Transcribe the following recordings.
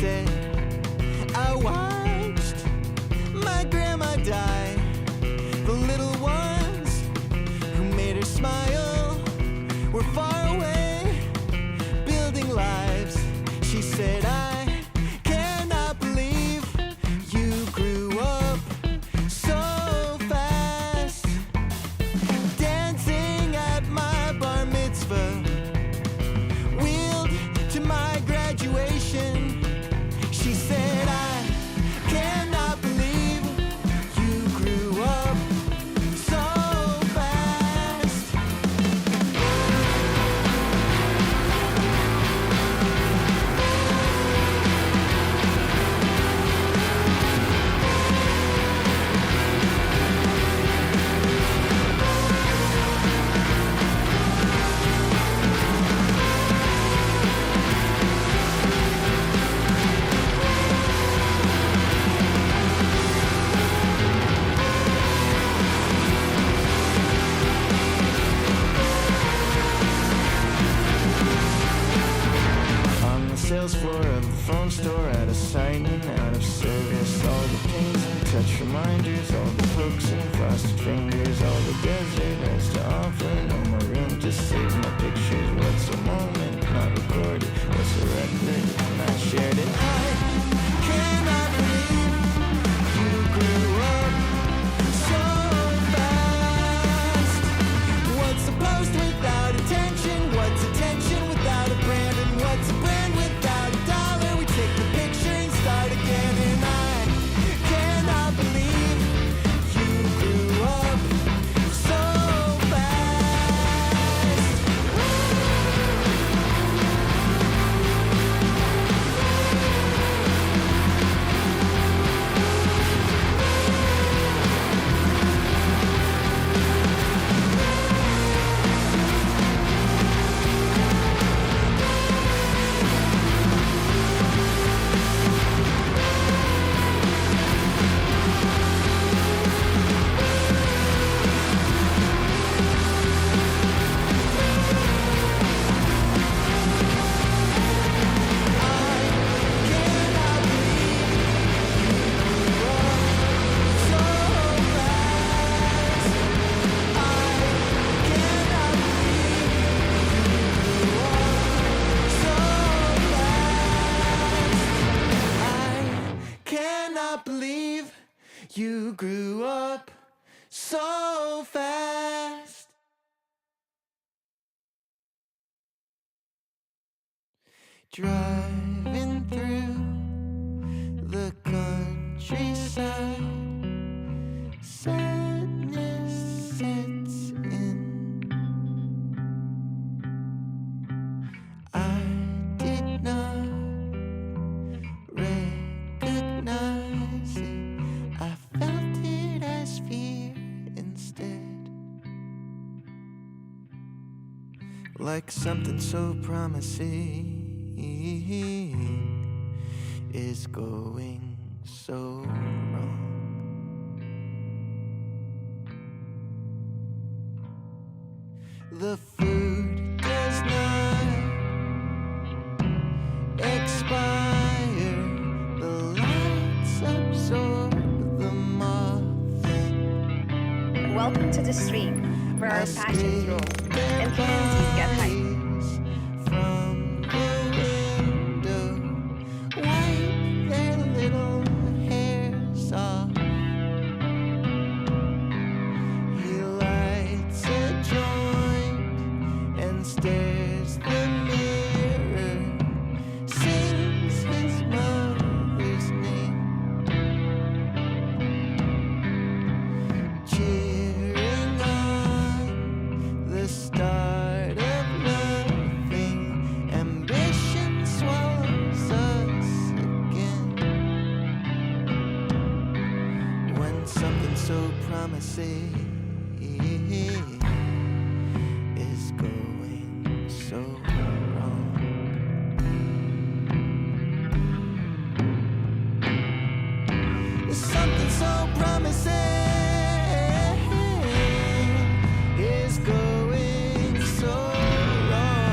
said, I watched my grandma die. The little ones who made her smile were far away, building lives. She said, I cannot believe you grew up so fast. Dancing at my bar mitzvah, wheeled to my graduation. She said, I cannot believe you grew up so fast. On the sales floor of the phone store, out of sight and out of service. All the pings and touch reminders, all the pokes and frosted fingers, all the desert has to offer. No more room to save my pictures. What's a moment not recorded? What's a record not shared? And I cannot believe you grew up so fast. What's a post without attention? What's attention without a brand? And what's a brand without a dollar? We take the picture and start again. And I cannot believe you grew up so fast. You grew up so fast. Driving through the countryside, sadness sets in. I did not recognize it. I felt it as fear instead. Like something so promising is going so wrong. The food does not expire. The lights absorb the moths. Welcome to the stream, where our passions roll and communities get hyped. From the window, wipe their little hairs off. He lights a joint and stares the mirror, sings his mother's name, cheering on the start of nothing. Ambition swallows us again. When something so promising is going so wrong. Something so promising is going so wrong.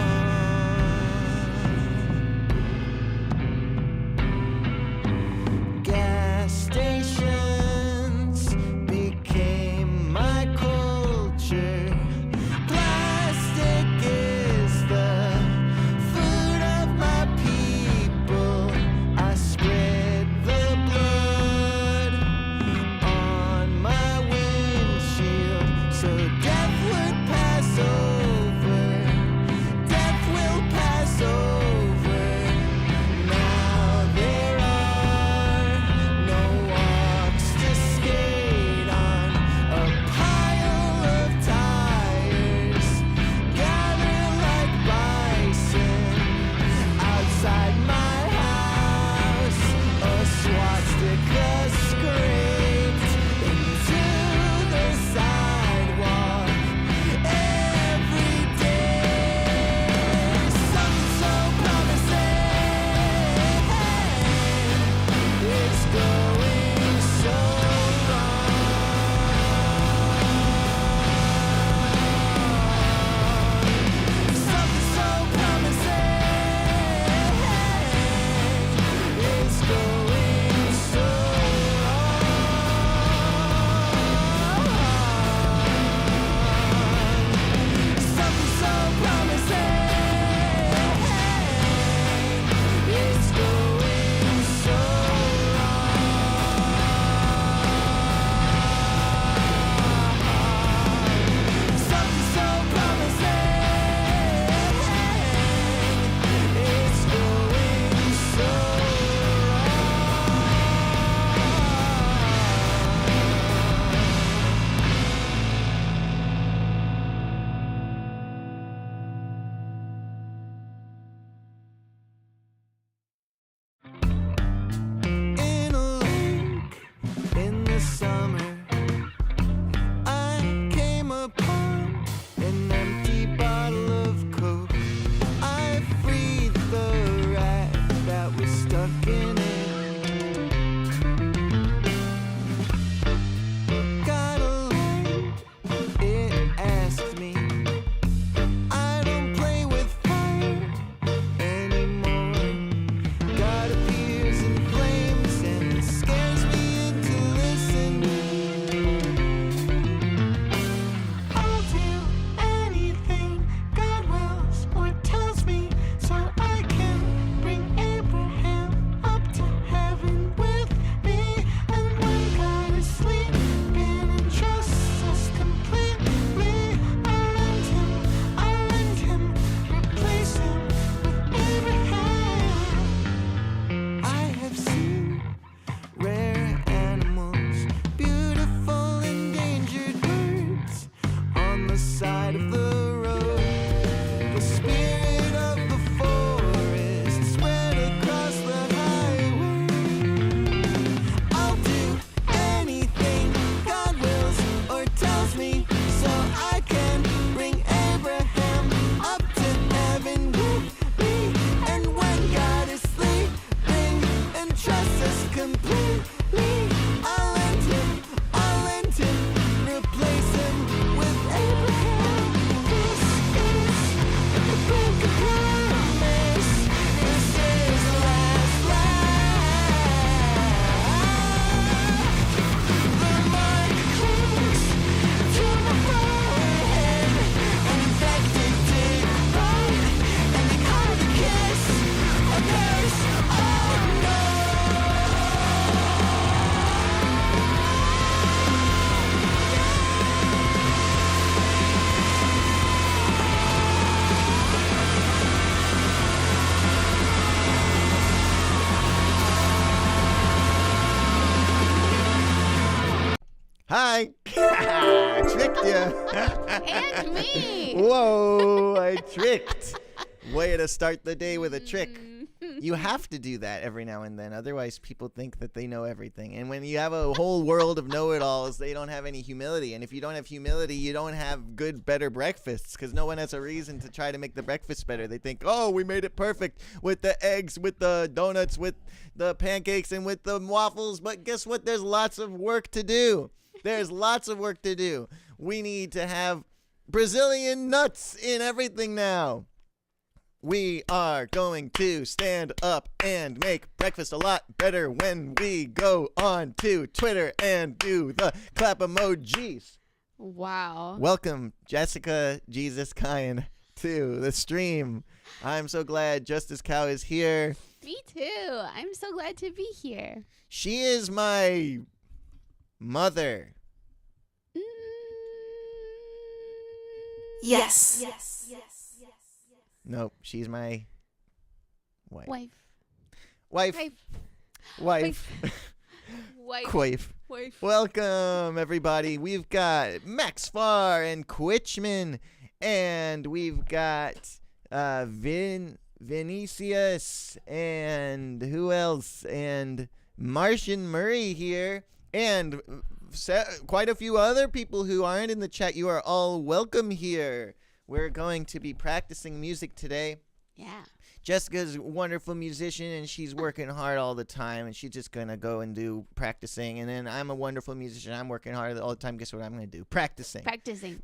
Hi. I tricked you. And me. Whoa, I tricked. Way to start the day with a trick. You have to do that every now and then. Otherwise, people think that they know everything. And when you have a whole world of know-it-alls, they don't have any humility. And if you don't have humility, you don't have good, better breakfasts because no one has a reason to try to make the breakfast better. They think, oh, we made it perfect with the eggs, with the donuts, with the pancakes, and with the waffles. But guess what? There's lots of work to do. There's lots of work to do. We need to have Brazilian nuts in everything now. We are going to stand up and make breakfast a lot better when we go on to Twitter and do the clap emojis. Wow. Welcome, Jessica Jesus Kine, to the stream. I'm so glad Justice Cow is here. Me too. I'm so glad to be here. She is my mother. Yes. Nope, she's my wife. Wife. Quaif. Welcome, everybody. We've got Max Farr and Quitchman, and we've got Vinicius, and who else? And Martian Murray here, and quite a few other people who aren't in the chat. You are all welcome here. We're going to be practicing music today. Yeah. Jessica's a wonderful musician, and she's working hard all the time, and she's just going to go and do practicing. And then I'm a wonderful musician. I'm working hard all the time. Guess what I'm going to do? Practicing.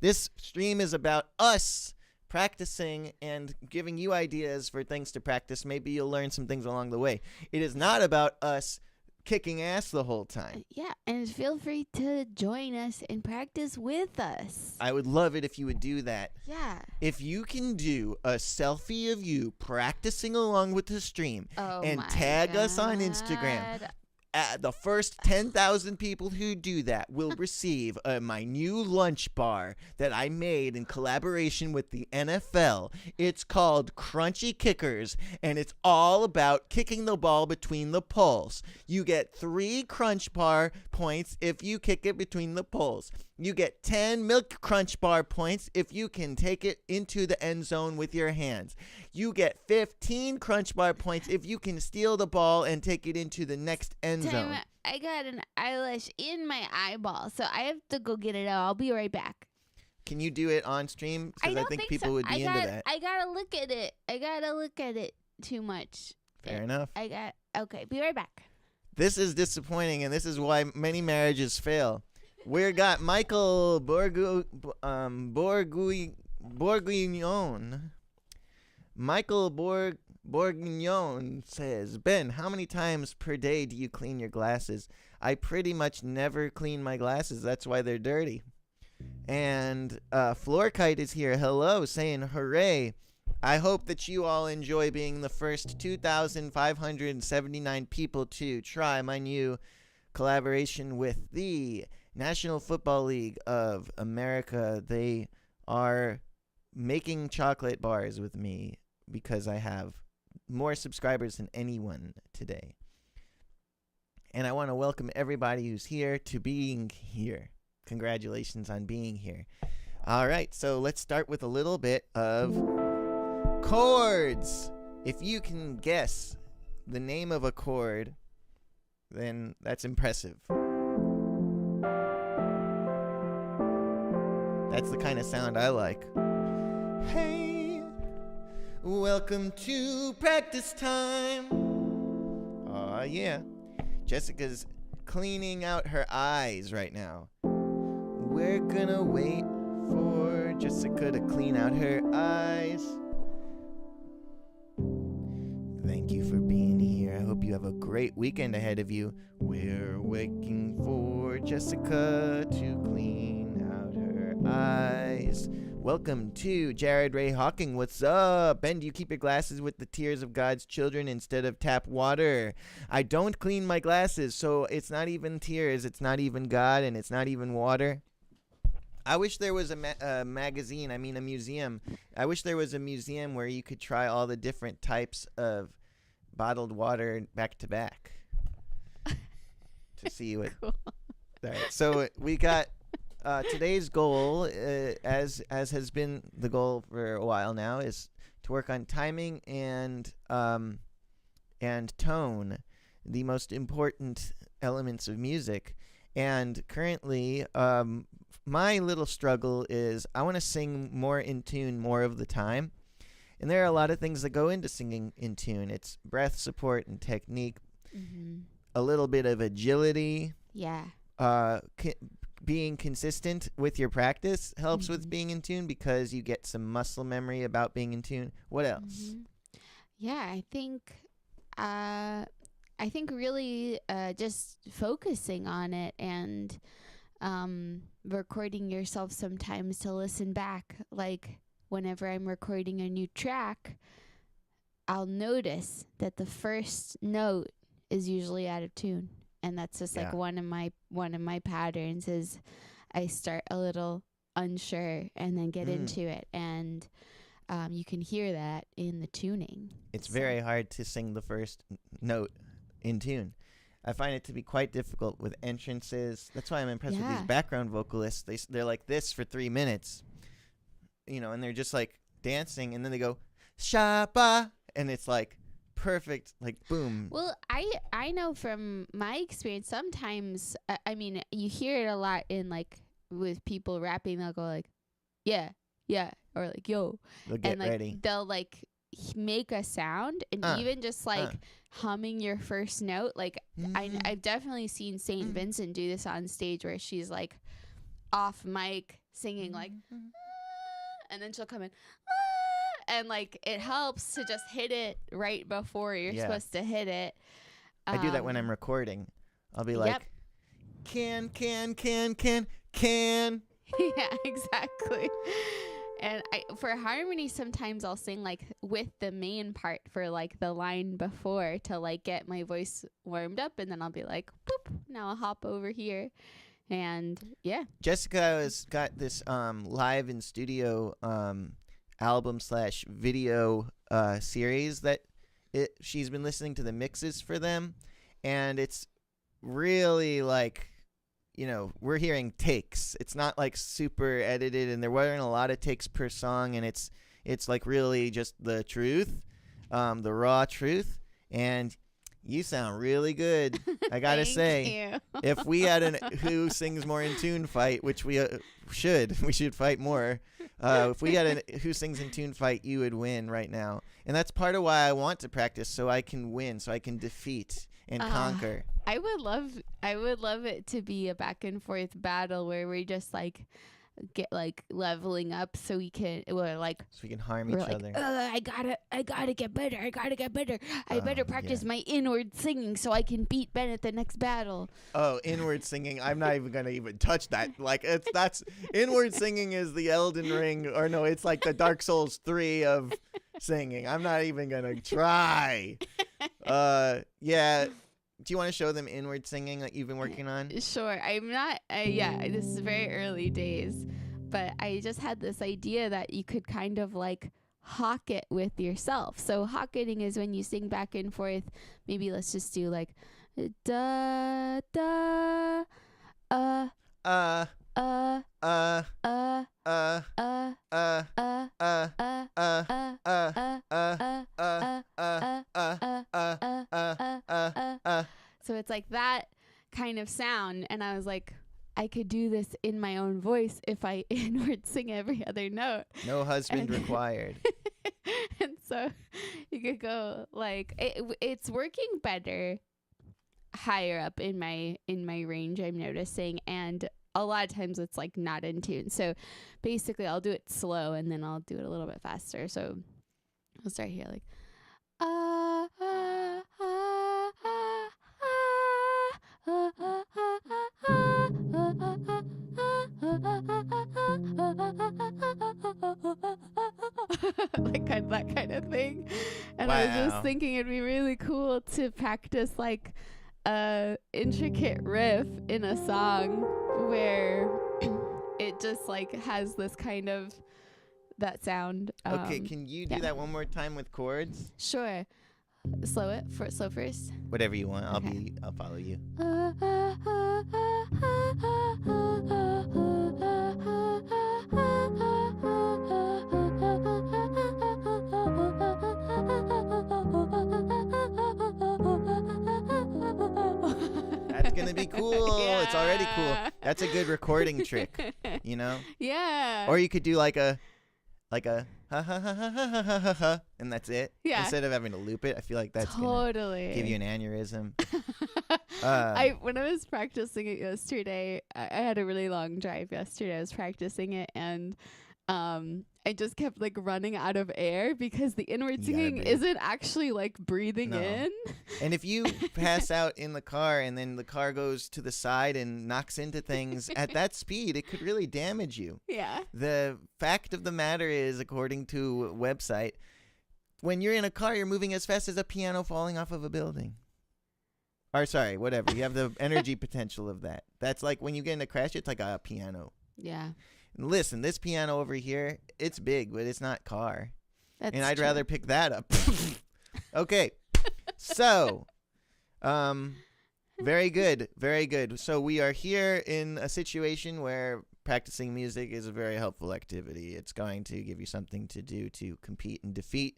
This stream is about us practicing and giving you ideas for things to practice. Maybe you'll learn some things along the way. It is not about us kicking ass the whole time. Yeah, and feel free to join us and practice with us. I would love it if you would do that. Yeah. If you can do a selfie of you practicing along with the stream and tag us on Instagram, the first 10,000 people who do that will receive my new lunch bar that I made in collaboration with the NFL. It's called Crunchy Kickers, and it's all about kicking the ball between the poles. You get 3 Crunch Bar points if you kick it between the poles. You get 10 Milk Crunch Bar points if you can take it into the end zone with your hands. You get 15 Crunch Bar points if you can steal the ball and take it into the next end zone. I got an eyelash in my eyeball, so I have to go get it out. I'll be right back. Can you do it on stream? Because I think people would be into that. I gotta look at it. I gotta look at it too much. Fair enough. Okay, be right back. This is disappointing, and this is why many marriages fail. We got Michael Bourguignon. Michael Bourguignon says, Ben, how many times per day do you clean your glasses? I pretty much never clean my glasses. That's why they're dirty. And Floorkite is here. Hello, saying hooray. I hope that you all enjoy being the first 2,579 people to try my new collaboration with the National Football League of America. They are making chocolate bars with me because I have more subscribers than anyone today. And I want to welcome everybody who's here to being here. Congratulations on being here. All right, so let's start with a little bit of chords. If you can guess the name of a chord, then that's impressive. That's the kind of sound I like. Hey, welcome to practice time. Aw, yeah. Jessica's cleaning out her eyes right now. We're gonna wait for Jessica to clean out her eyes. Thank you for being here. I hope you have a great weekend ahead of you. We're waiting for Jessica to clean out her eyes. Welcome to Jared Ray Hawking. What's up? Ben, do you keep your glasses with the tears of God's children instead of tap water? I don't clean my glasses, so it's not even tears, it's not even God, and it's not even water. I wish there was a museum. I wish there was a museum where you could try all the different types of bottled water back to back to see what. Cool. All right. So we got today's goal, as has been the goal for a while now, is to work on timing and tone, the most important elements of music. And currently, my little struggle is I want to sing more in tune more of the time. And there are a lot of things that go into singing in tune. It's breath support and technique, a little bit of agility. Yeah. Being consistent with your practice helps with being in tune because you get some muscle memory about being in tune. What else? Yeah, I think really just focusing on it and recording yourself sometimes to listen back. Like whenever I'm recording a new track, I'll notice that the first note is usually out of tune. And that's just like one of my patterns is I start a little unsure and then get into it. And you can hear that in the tuning. It's very hard to sing the first note in tune. I find it to be quite difficult with entrances. That's why I'm impressed with these background vocalists. They're like this for 3 minutes, and they're just like dancing, and then they go shaba, and it's like perfect, like boom. Well, I know from my experience sometimes, I mean, you hear it a lot in like with people rapping. They'll go like, yeah, or like yo, they'll get and like ready. they'll like make a sound, and even just like humming your first note. Like I've definitely seen Saint Vincent do this on stage where she's like off mic singing like, and then she'll come in. And like it helps to just hit it right before you're supposed to hit it. I do that when I'm recording. I'll be like, can. Yeah, exactly. And for harmony, sometimes I'll sing like with the main part for like the line before to like get my voice warmed up, and then I'll be like, boop, now I'll hop over here. And Jessica has got this live in studio album/video series that she's been listening to the mixes for them, and it's really like, we're hearing takes. It's not like super edited, and there weren't a lot of takes per song, and it's like really just the truth, the raw truth. And you sound really good. I gotta say, if we had an Who Sings More in Tune fight, which we should fight more. If we had a Who Sings in Tune fight, you would win right now. And that's part of why I want to practice, so I can win, so I can defeat and conquer. I would love it to be a back and forth battle where we just like get like leveling up so we can harm each other. I gotta get better. I better practice my inward singing so I can beat Ben at the next battle. Oh, inward singing. I'm not even gonna even touch that. Like that's inward singing is the Elden Ring, or no, it's like the Dark Souls 3 of singing. I'm not even gonna try. Do you want to show them inward singing that you've been working on? Sure. I'm not, this is very early days, but I just had this idea that you could kind of like hock it with yourself. So hocketing is when you sing back and forth. Maybe let's just do like da da So it's like that kind of sound, and I was like, I could do this in my own voice if I inward sing every other note. No husband required. And so you could go like it's working better higher up in my range, I'm noticing, and a lot of times it's like not in tune. So basically I'll do it slow and then I'll do it a little bit faster. So I'll start here like like kind of that kind of thing. And I was just thinking it'd be really cool to practice like a intricate riff in a song where it just like has this kind of that sound. Okay, can you do that one more time with chords? Sure. Slow it. Slow first. Whatever you want. Okay. I'll follow you. That's gonna be cool. Yeah. It's already cool. That's a good recording trick, you know? Yeah. Or you could do like a ha ha ha ha ha ha ha ha ha, and that's it. Yeah. Instead of having to loop it, I feel like that's totally gonna give you an aneurysm. When I was practicing it yesterday, I had a really long drive yesterday. I was practicing it, and I just kept like running out of air because the inward You gotta singing breathe. isn't actually like breathing No. in. And if you pass out in the car and then the car goes to the side and knocks into things at that speed, it could really damage you. Yeah. The fact of the matter is, according to a website, when you're in a car, you're moving as fast as a piano falling off of a building. Or sorry, whatever. You have the energy potential of that. That's like when you get in a crash, it's like a piano. Yeah. Listen, this piano over here, it's big, but it's not car. That's And I'd true. rather pick that up. Okay. So, very good. Very good. So we are here in a situation where practicing music is a very helpful activity. It's going to give you something to do to compete and defeat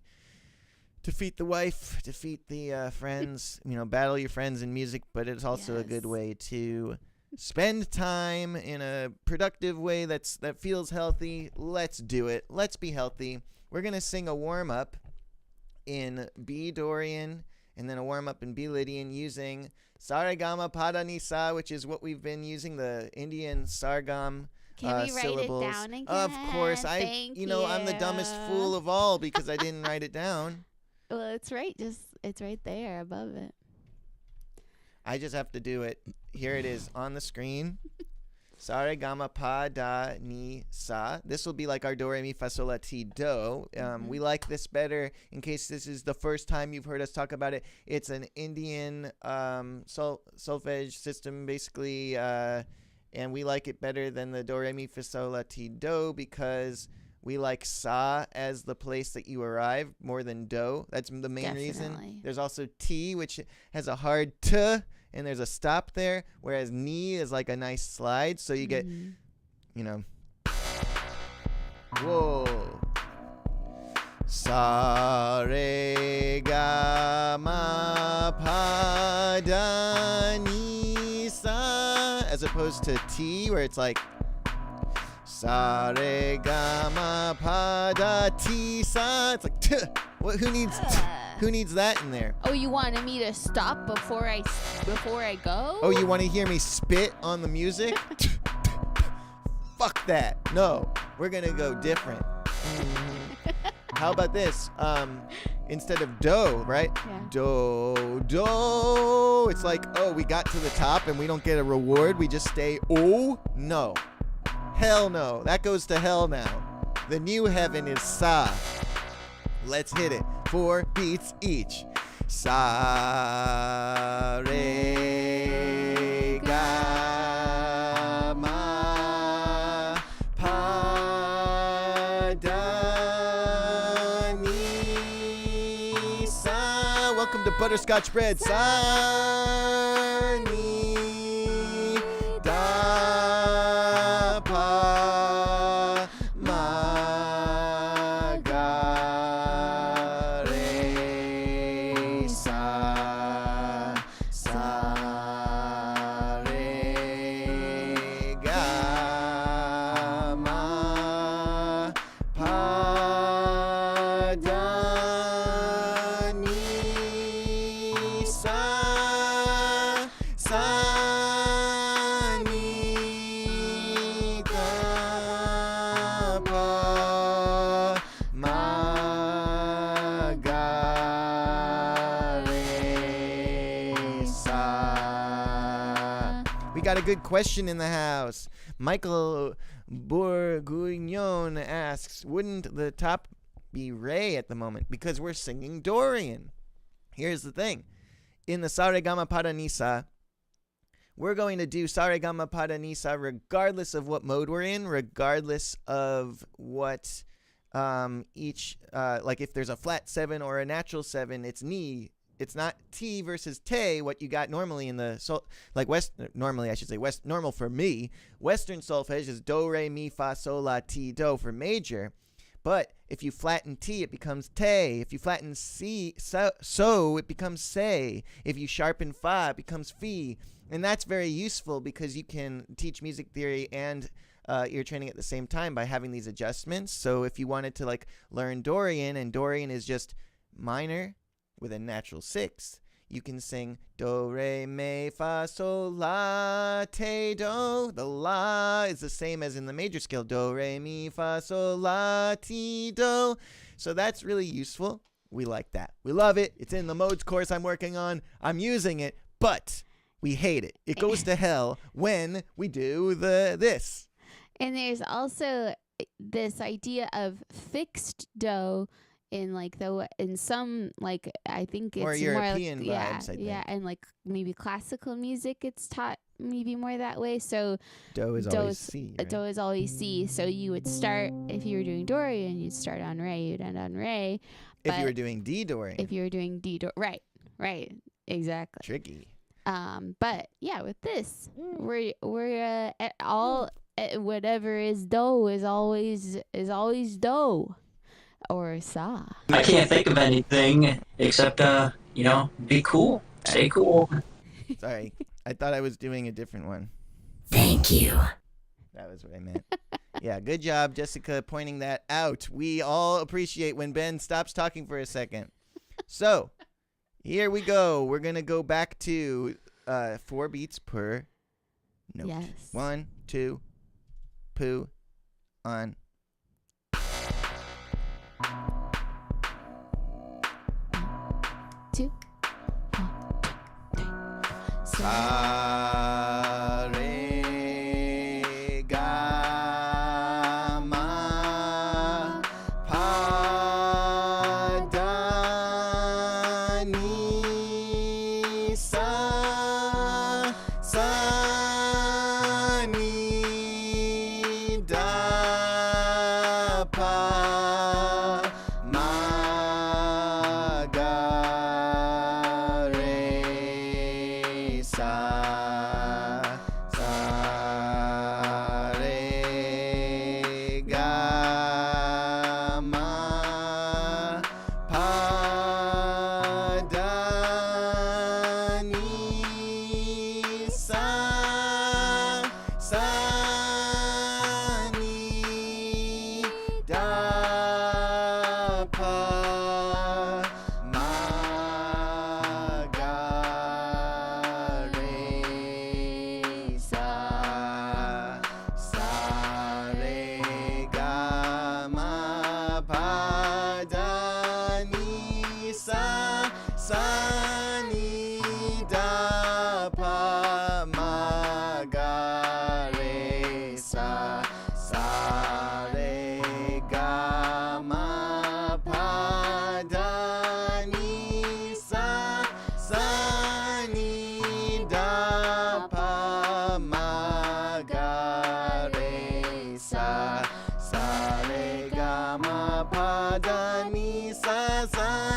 the wife, defeat the friends, battle your friends in music, but it's also a good Yes. way to spend time in a productive way that feels healthy. Let's do it. Let's be healthy. We're going to sing a warm-up in B Dorian and then a warm-up in B Lydian using Saregama Pada Ni Sa, which is what we've been using, the Indian Sargam Can we write syllables. it down again? Of course. Thank I'm the dumbest fool of all because I didn't write it down. Well, it's right. It's right there above it. I just have to do it. Here it is on the screen. Sare gama pa da ni sa. This will be like our do re mi fa sol la ti do. We like this better in case this is the first time you've heard us talk about it. It's an Indian solfege system basically, and we like it better than the do re mi fa sol la ti do because we like sa as the place that you arrive more than do. That's the main reason. Definitely. There's also ti, which has a hard t, and there's a stop there, whereas ni is like a nice slide. So you get, whoa. Sa re ga ma pa da ni sa, as opposed to ti, where it's like sa re ga ma pa da ti sa. It's like t. What? Who needs that in there? Oh, you wanted me to stop before I go? Oh, you want to hear me spit on the music? Fuck that. No, we're gonna go different. How about this? Instead of do, right? Yeah. Do. It's like, oh, we got to the top and we don't get a reward. We just stay. Oh, no. Hell no. That goes to hell now. The new heaven is sa. Let's hit it. 4 beats each. Sa re ga ma pa da ni sa. Welcome to Butterscotch Bread. Sa ni da pa ma ga re sa sa re ga ma pa da ni sa sa ni da pa ma ga re sa. We got a good question in the house. Michael Bourguignon asks, wouldn't the top be re at the moment because we're singing Dorian? Here's the thing. In the Sa Re Ga Ma Pa Da Ni Sa, we're going to do Sa Re Ga Ma Pa Da Ni Sa regardless of what mode we're in, regardless of what each, like if there's a flat 7 or a natural 7, it's ni it's not T versus te, what you got normally in the normal for me. Western solfege is do, re, mi, fa, sol, la, ti, do for major. But if you flatten T, it becomes te. If you flatten C, so it becomes se. If you sharpen fa, it becomes fi. And that's very useful because you can teach music theory and ear training at the same time by having these adjustments. So if you wanted to like learn Dorian, and Dorian is just minor with a natural sixth, you can sing do, re, mi, fa, sol, la, te, do. The la is the same as in the major scale. Do, re, mi, fa, sol, la, ti, do. So that's really useful. We like that. We love it. It's in the modes course I'm working on. I'm using it, but we hate it. It goes to hell when we do this. And there's also this idea of fixed do in some like I think it's more European more vibes. I think. yeah, and like maybe classical music it's taught maybe more that way. So Do is always C. Right? Do is always C. So you would start if you were doing Dorian, you'd start on re, you'd end on re. If you were doing D Dorian. If you were doing D Dorian, right, exactly. Tricky. But yeah, with this, we're at all whatever is do is always do. Or sa. I can't think of anything except, be cool. Stay cool. Sorry. I thought I was doing a different one. Thank you. That was what I meant. Yeah, good job, Jessica, pointing that out. We all appreciate when Ben stops talking for a second. So, here we go. We're going to go back to 4 beats per note. Yes. 1, 2, poo, on. Two. Sa, re, ga, ma, pa, da, ni, sa, ni, da, pa, ma, ga, re, sa, re, ga, ma, pa, da, ni, sa, ni, da, pa, ma, ga, re, sa, re, ga, ma, pa, da, ni, sa, ni, da, pa, ma, ga, re, sa, re, ga, ma, pa, da, ni, sa,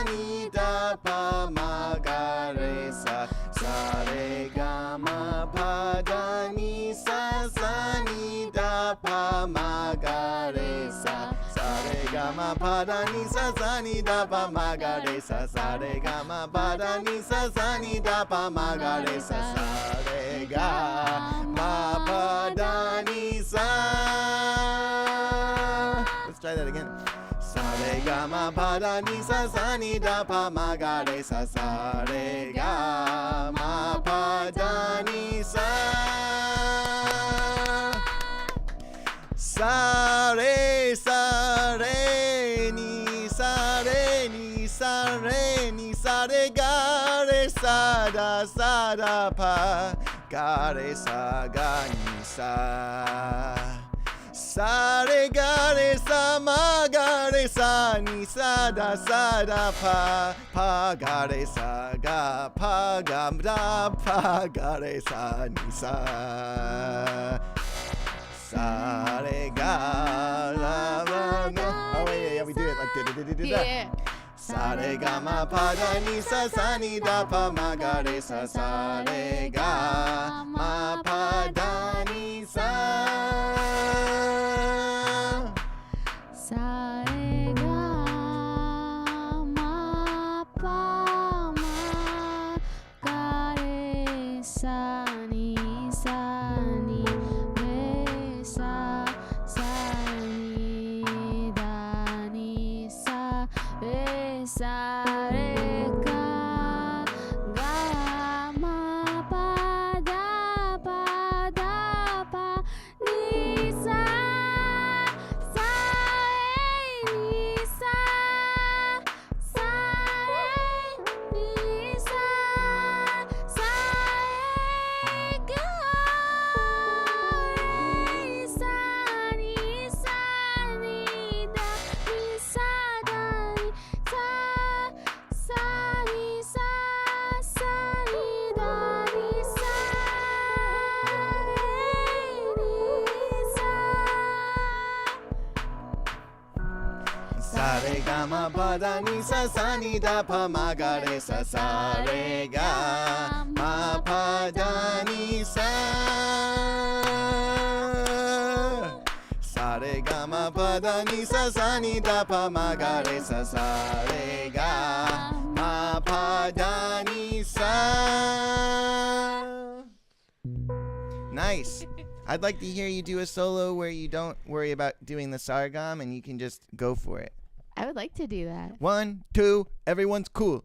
ni, da, pa, ma, ga, re, sa, re, ga, ma, pa, da, ni, sa, ni, da, pa, ma, ga, re, sa, re, ga, ma, pa, da, ni, sa, ni, da, pa, ma, ga, re, sa, re, ga, ma, pa, da, ni, sa, ni, da, pa, ma, ga, re, sa, re, ga, ma, pa, da, ni, sa, ni, da, pa, ma, ga, re, sa, re, ga, ma, pa, da, ni, sa. Let's try that again. Sa, re, ga, ma, pa, da, ni, sa, ni, da, pa, ma, ga, re, sa, re, ga, ma, pa, da, ni, sa. Sa, re, ni, sa, re, ni, sa, re, ni, sa, re, ga, re, sa, da, pa, ga, re, sa, ga, ni, sa. Sa, re, ga, re, sa, ma, ga, re, sa, ni, sa, da, pa, ga, re, sa, ga, pa, ga, da, pa, ga, re, sa, ni, sa. Sa, re, ga, la, la, no. Oh, wait, yeah, we do it like da-da-da-da-da. Yeah. Sa re ga ma pa da ni sa sa ni da pa ma ga re sa sa re ga ma pa da ni sa. Sa re ga ma pa ma ga re sa ni re sa ni da ni sa re sa re ga ma pa da pa ni sa re ni sa re ni sa re ga re sa ni da ni sa da ni sa ni sa ni da ni sa Sa re ga ma pa da ni sa ni da pa ma ga re sa re ga ma pa da ni sa. Sa re ga ma pa da ni sa ni da pa ma ga re sa re ga ma pa da ni sa. Nice. I'd like to hear you do a solo where you don't worry about doing the sargam and you can just go for it. I would like to do that. 1, 2, everyone's cool.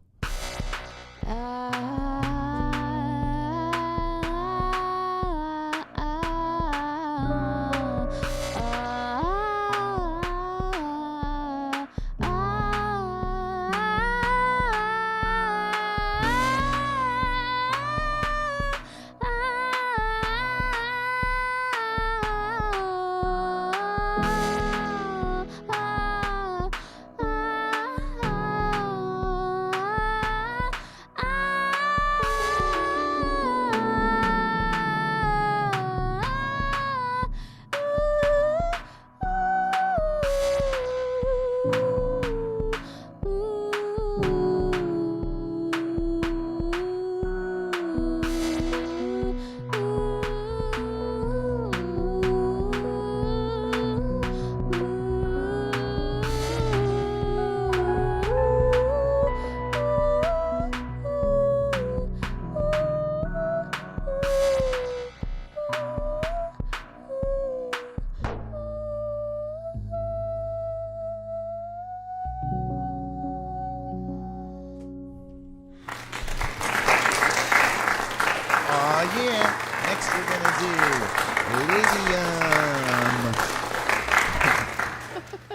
Yeah. Next we're gonna do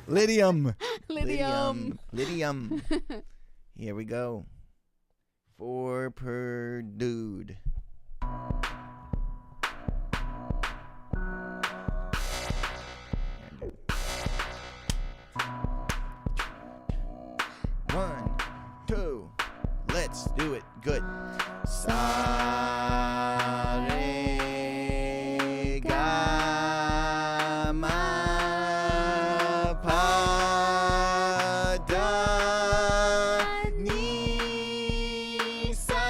Lydium. Lydium. Here we go. 4 per dude. One, two, let's do it good. Sa re ga ma pa da ni sa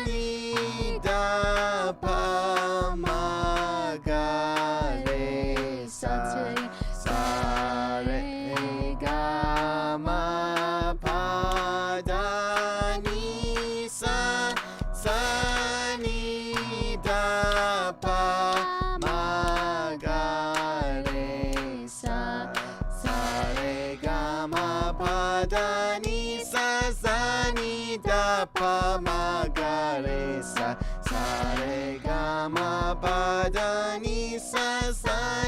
ni da pa ma ga re sa re ga ma pa da ni sa ni da pa ma ga re sa re ga ma pa da ni sa ni da pa ma ga re sa re ga ma pa da ni sa ni da pa ma ga re sa re ga ma pa da ni sa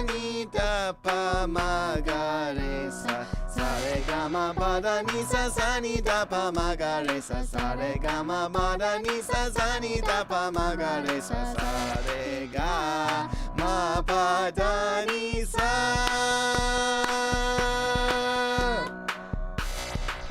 ni da pa ma ga re sa re ga ma pa da ni sa sa ni da pa ma ga re sa ga ma pa da ni sa sa ni da pa ma ga re sa ga ma pa da ni sa.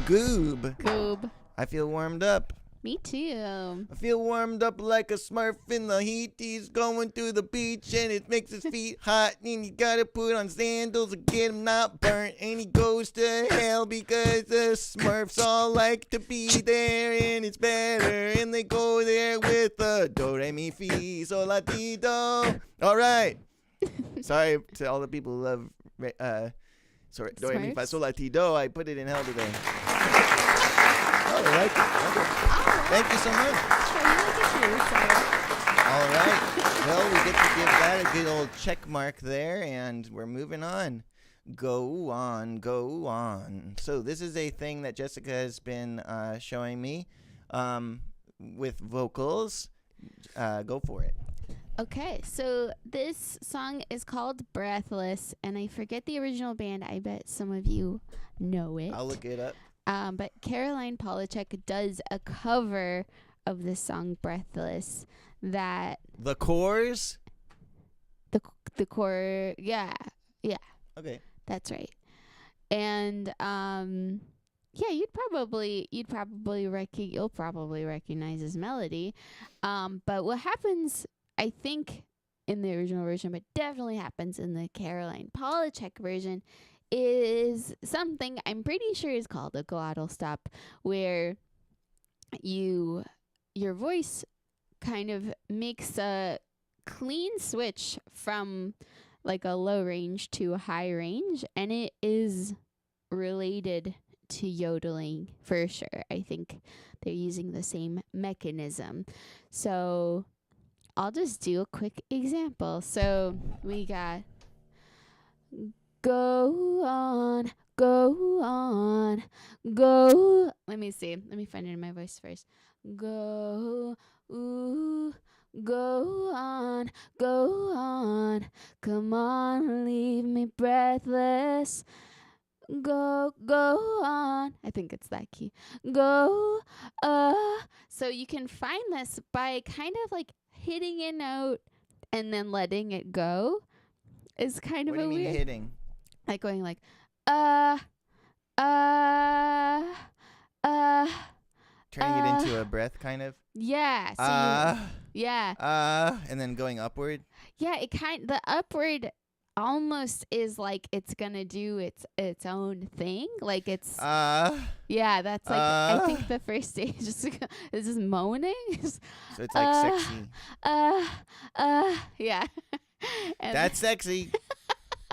Goob. Goob. I feel warmed up. Me too. I feel warmed up like a smurf in the heat. He's going through the beach and it makes his feet hot. And he gotta put on sandals to get him not burnt. And he goes to hell because the smurfs all like to be there. And it's better. And they go there with the do, re, mi, fi, sol, la, ti, do. All right. Sorry to all the people who love do, re, mi, fa, sol, la, ti, do. I put it in hell today. Oh, I like it. Okay. Thank you so much. All right. Well, we get to give that a good old check mark there, and we're moving on. Go on, go on. So this is a thing that Jessica has been showing me with vocals. Go for it. Okay, so this song is called Breathless, and I forget the original band. I bet some of you know it. I'll look it up. But Caroline Polachek does a cover of the song Breathless that The Cores? the core, yeah, Okay. that's right. And yeah, you'll probably recognize his melody. But what happens, I think, in the original version, but definitely happens in the Caroline Polachek version, is something I'm pretty sure is called a glottal stop, where your voice kind of makes a clean switch from like a low range to a high range, and it is related to yodeling for sure. I think they're using the same mechanism. So I'll just do a quick example. So we got go on, go on, go. Let me see. Let me find it in my voice first. Go, ooh, go on, come on, leave me breathless. Go on. I think it's that key. Go, So you can find this by kind of like hitting a note and then letting it go. Is kind of What do a you mean weird. hitting? Like going like, Turning it into a breath, kind of? yeah. So yeah. And then going upward? Yeah, the upward almost is like it's gonna do its own thing. Like it's yeah, that's like I think the first stage is just moaning. So it's like sexy. Yeah. And That's sexy.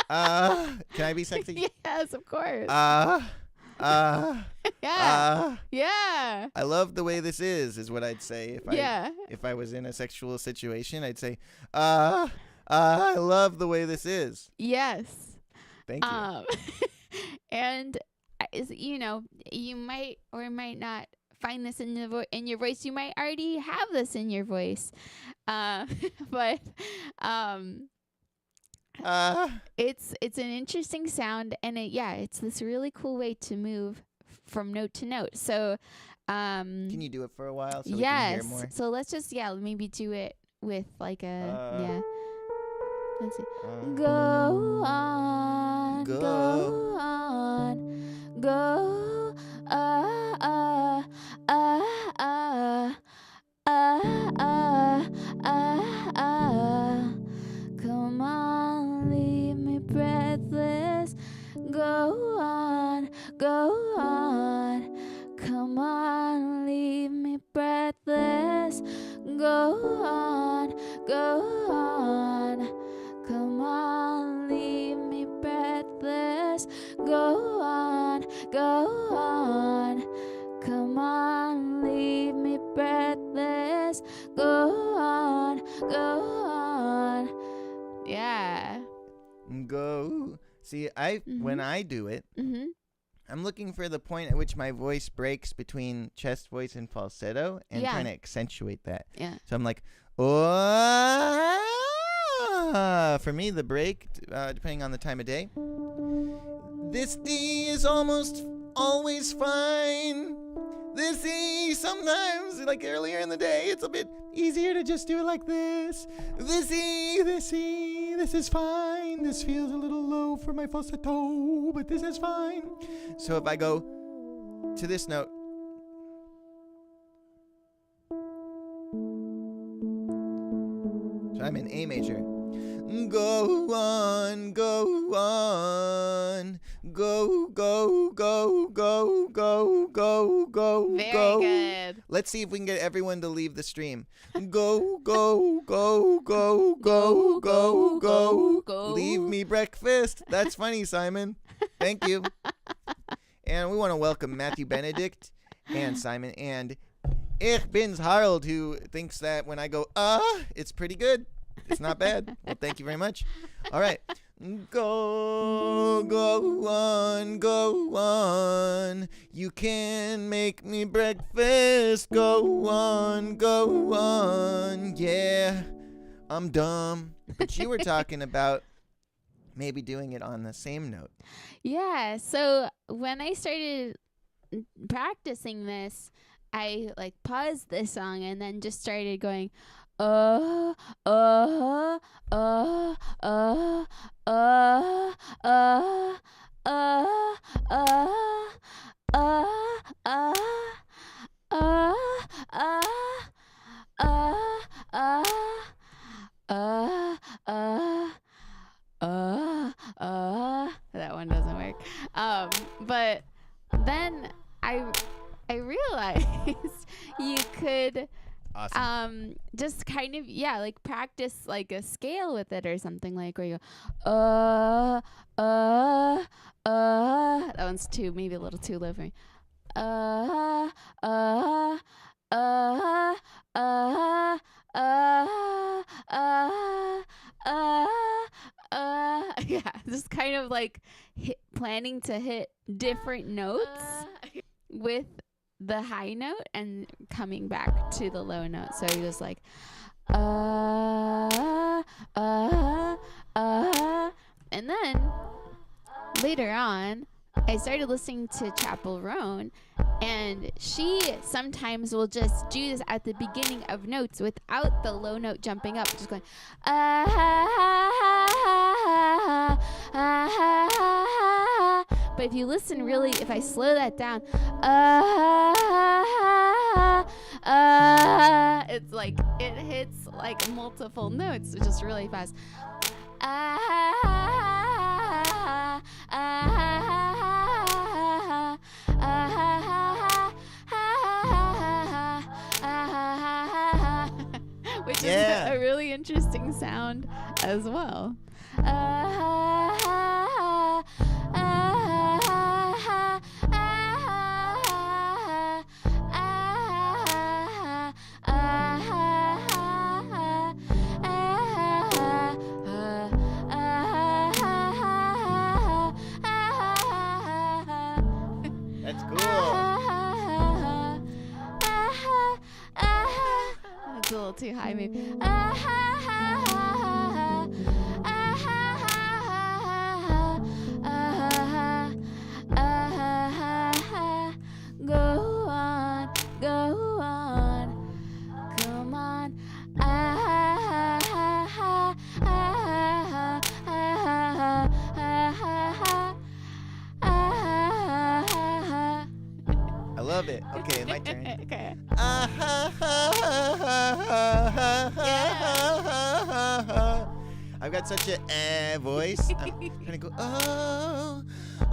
Can I be sexy? yes, of course. Yeah. Yeah. I love the way this is what I'd say Yeah. if I was in a sexual situation. I'd say, I love the way this is. Yes. Thank you. And you might or might not find this in your voice. You might already have this in your voice, but it's an interesting sound, and it's this really cool way to move from note to note. So, Can you do it for a while so we can yes. hear more? So let's just maybe do it with like a Let's see. Go on, go on, go, come on, leave me breathless. Go on, come on, leave me breathless. Go on, come on, leave me breathless. Go on, come on, leave me breathless. Go on. Yeah. Go. See, when I do it, Mhm. I'm looking for the point at which my voice breaks between chest voice and falsetto and Yeah. trying to accentuate that. Yeah. So I'm like, oh. For me, the break, depending on the time of day, this D is almost always fine. This E, sometimes, like earlier in the day, it's a bit easier to just do it like this. This E, this is fine. This feels a little low for my falsetto, but this is fine. So if I go to this note, so I'm in A major. Go on, go on, go, go, go, go, go, go, go, Very go. good. Let's see if we can get everyone to leave the stream. Go, go, go, go, go, go, go, go. Leave me breakfast. That's funny, Simon. Thank you. And we want to welcome Matthew Benedict and Simon and Ich bin's Harold, who thinks that when I go, it's pretty good. It's not bad. Well, thank you very much. All right. Go, go on, go on. You can make me breakfast. Go on, go on. Yeah, I'm dumb. But you were talking about maybe doing it on the same note. Yeah. So when I started practicing this, I like paused this song and then just started going, uh, uh, uh, uh, uh, uh, uh, uh, uh, that one doesn't work. But then I realized you could Awesome. just kind of like practice like a scale with it or something, like where you go that one's maybe a little too low for me. Yeah, just kind of like planning to hit different notes with the high note and coming back to the low note. So you're just like and then later on I started listening to Chapel Roan, and she sometimes will just do this at the beginning of notes without the low note jumping up, just going but if you listen really, if I slow that down, it's like it hits like multiple notes, just really fast. Which is a really interesting sound as well. That's cool. That's a little too high, maybe. Go on, go on, come on. I love it. Okay, my turn. Okay. I've got such a voice. I'm gonna go oh,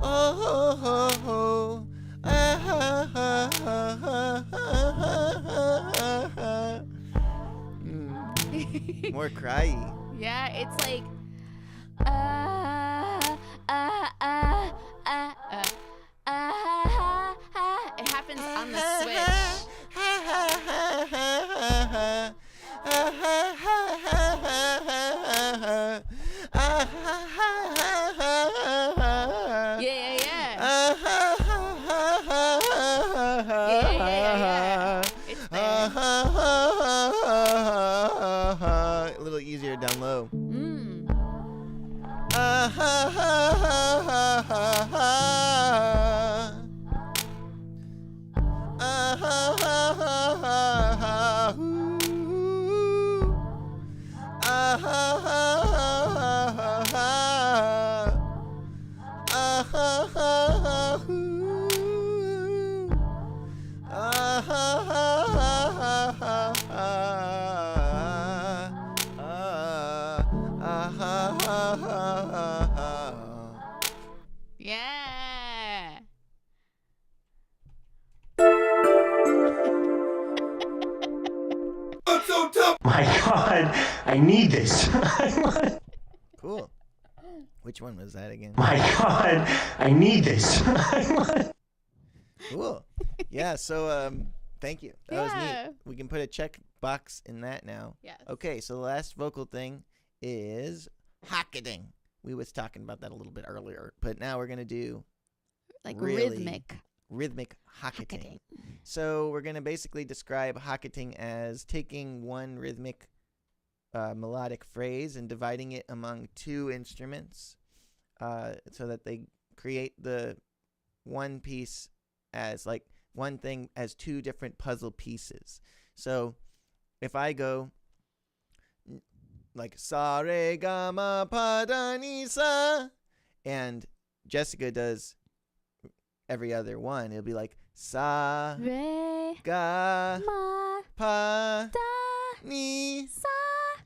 oh, oh, oh, more cryy. Yeah, it's like it happens on the switch. Yeah. It's there. A little easier down low. God, I need this. Cool. Which one was that again? My God, I need this. Cool. Yeah, so thank you. That was Yeah. neat. We can put a check box in that now. Yes. Okay, so the last vocal thing is hocketing. We was talking about that a little bit earlier, but now we're going to do Like really rhythmic. hocketing. So we're going to basically describe hocketing as taking one rhythmic melodic phrase and dividing it among two instruments so that they create the one piece as like one thing as two different puzzle pieces. So if I go like sa re ga ma pa da ni sa and Jessica does every other one, it'll be like sa Re ga ma pa da ni, sa.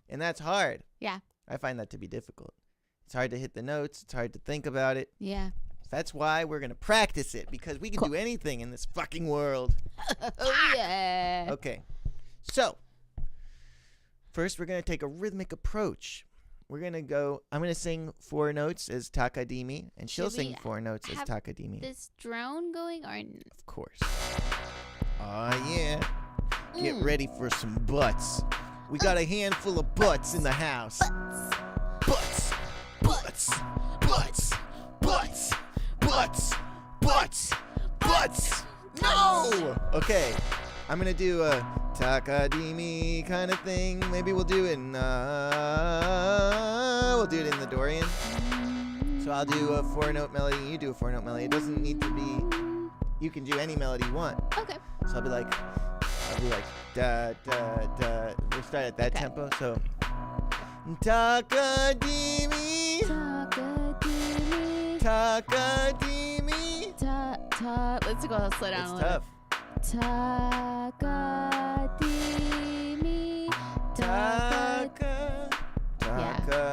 and that's hard. Yeah. I find that to be difficult. It's hard to hit the notes. It's hard to think about it. Yeah. That's why we're going to practice it, because we can Cool. do anything in this fucking world. Oh yeah. Okay. So, first we're going to take a rhythmic approach. We're going to go, I'm going to sing 4 notes as Takadimi, and she'll Should we sing 4 notes as have Takadimi. This drone going or Of course. Oh, yeah. Get Mm. ready for some butts. We got a handful of butts in the house. Butts. Butts. Butts. Butts. Butts. Butts. Butts. No! Okay. I'm going to do a Takadimi kind of thing. Maybe we'll do it in, we'll do it in the Dorian. So I'll do a 4-note melody, you do a 4-note melody. It doesn't need to be, you can do any melody you want. Okay. So I'll be like da da da. We'll start at that Okay. tempo. So Takadimi, Takadimi. Takadimi. Let's go slow down It's a little tough. bit. Takadimi.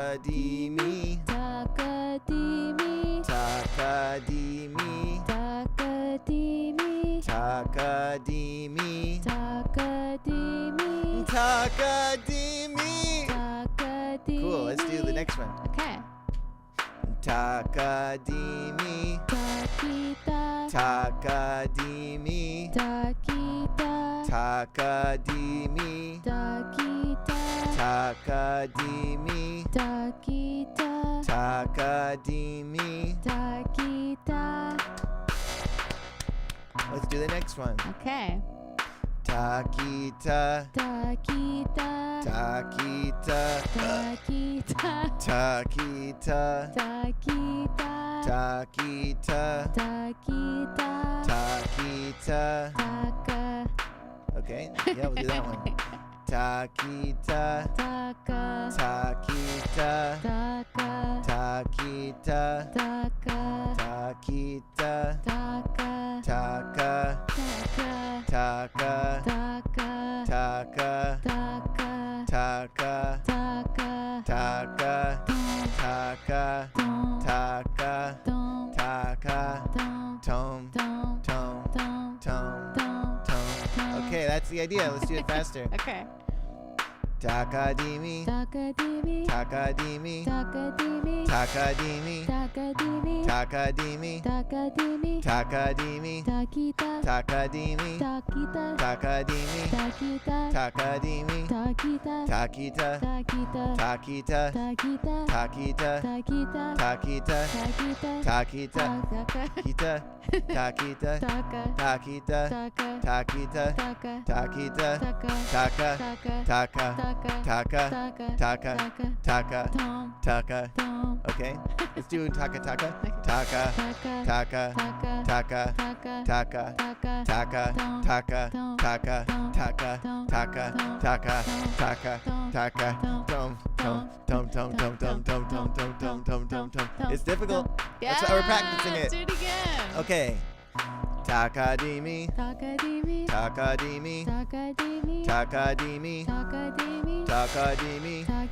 Takadimi, Takadimi. Takadimi, Takadimi. Takadimi, Takadimi. Takadimi. Takadimi. Cool. Let's do the next one. Okay. Takadimi, Takita. Takadimi, Takita. Takadimi, Takita. Takadimi, Takita. Takadimi. Takita. Let's do the next one. Okay. Takita, Takita. Takita, Takita. Takita, Takita. Takita, Takita. Takita. Taka. Okay, yeah, we'll do that one. Takita, Taka. Takita, Taka. Takita, Taka. Takita, Taka. Taka, Taka. Taka, Taka. Taka, Taka. Taka, Taka. Taka, Dum. Taka, Dum. Taka, Tom, Dum. Tom, Dum. Tom, Dum. Tom. Dum. Okay, that's the idea. Let's do it faster. Okay. Takadimi, Takadimi. Takadimi, Takadimi. Takadimi, Takadimi. Takadimi, Takadimi. Takadimi, Takita. Takadimi, Takita. Takadimi, Takita. Takadimi, Takita. Takita, Takita. Takita, Takita. Takita, Takita. Takita, Takita. Takita, Taka. Takita, Takita, Taka. Takita, Taka. Takita, Taka. Taka, Taka. Taka, Taka. Taka, Taka, Taka. Tom. Taka. Tom. Okay, let's do Taka Taka. Taka. Taka, Taka. Taka, Taka. Taka, Taka. Taka, Tom. Taka, Tom. Taka, Tom. Taka, Tom. Taka, Tom. Taka, Tom. Taka, Tom, Tom, Tom, Tom, Tom, Tom, Tom, Tom, Tom, Tom, Tom, Tom. It's difficult. That's why we're practicing Let's it. do it again. Okay. Takadimi, Takadimi. Takadimi, Takadimi. Takadimi, Takadimi. Takadimi, Takita.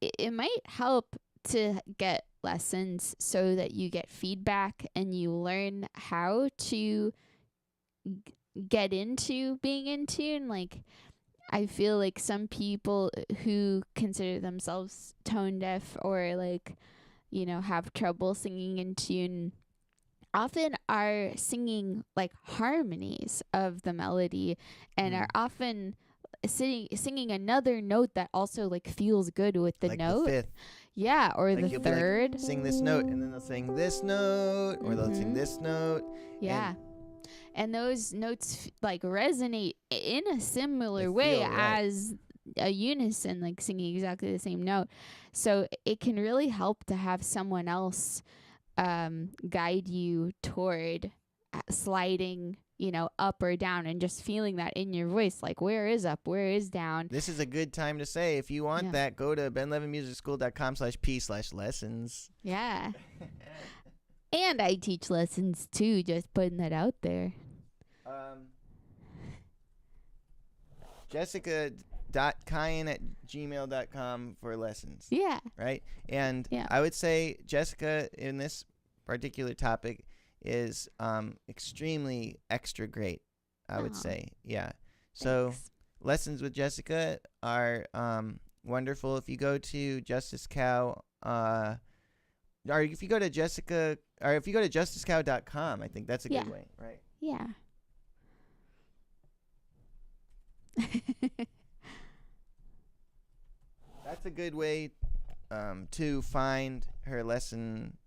it might help to get lessons so that you get feedback and you learn how to get into being in tune. Like, I feel like some people who consider themselves tone deaf or like, you know, have trouble singing in tune often are singing like harmonies of the melody and are often singing another note that also like feels good with the like note. the fifth. Yeah, or Like the you'll be like, third. sing this note, and then they'll sing this note, or they'll sing this note. Yeah. And those notes like resonate in a similar They way feel right. as a unison, like singing exactly the same note. So it can really help to have someone else guide you toward sliding, you know, up or down, and just feeling that in your voice, like where is up, where is down. This is a good time to say, if you want that, go to benlevinmusicschool.com/p/lessons. Yeah. And I teach lessons too, just putting that out there. Jessica.kyan@gmail.com for lessons. Yeah. Right? And I would say Jessica in this particular topic is extremely extra great, I would say. Yeah. So lessons with Jessica are wonderful. If you go to Justice Cow, or if you go to Jessica, or if you go to justicecow.com, I think that's a good way, right? Yeah. That's a good way to find her lesson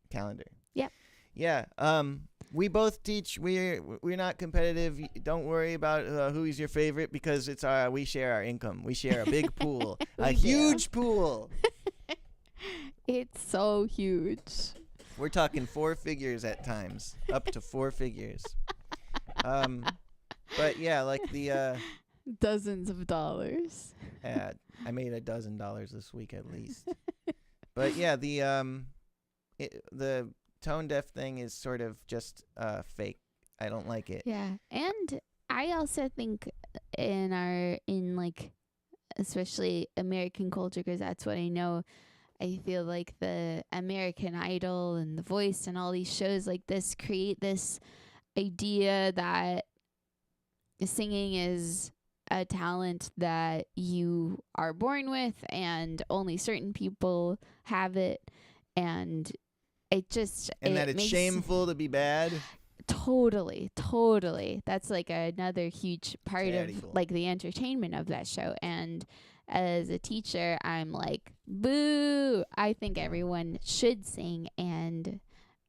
calendar. Yep. Yeah. We both teach. We're not competitive. Don't worry about who's your favorite, because it's we share our income. We share a big pool, a huge pool. It's so huge. We're talking 4 figures at times, up to 4 figures. But yeah, like the dozens of dollars. I made $12 this week at least. But yeah, the tone deaf thing is sort of just fake. I don't like it. Yeah. And I also think in like especially American culture, because that's what I know, I feel like the American Idol and The Voice and all these shows like this create this idea that singing is a talent that you are born with and only certain people have it, and it just that it's shameful to be bad. Totally. That's like another huge part of like the entertainment of that show. And as a teacher, I'm like, boo. I think everyone should sing and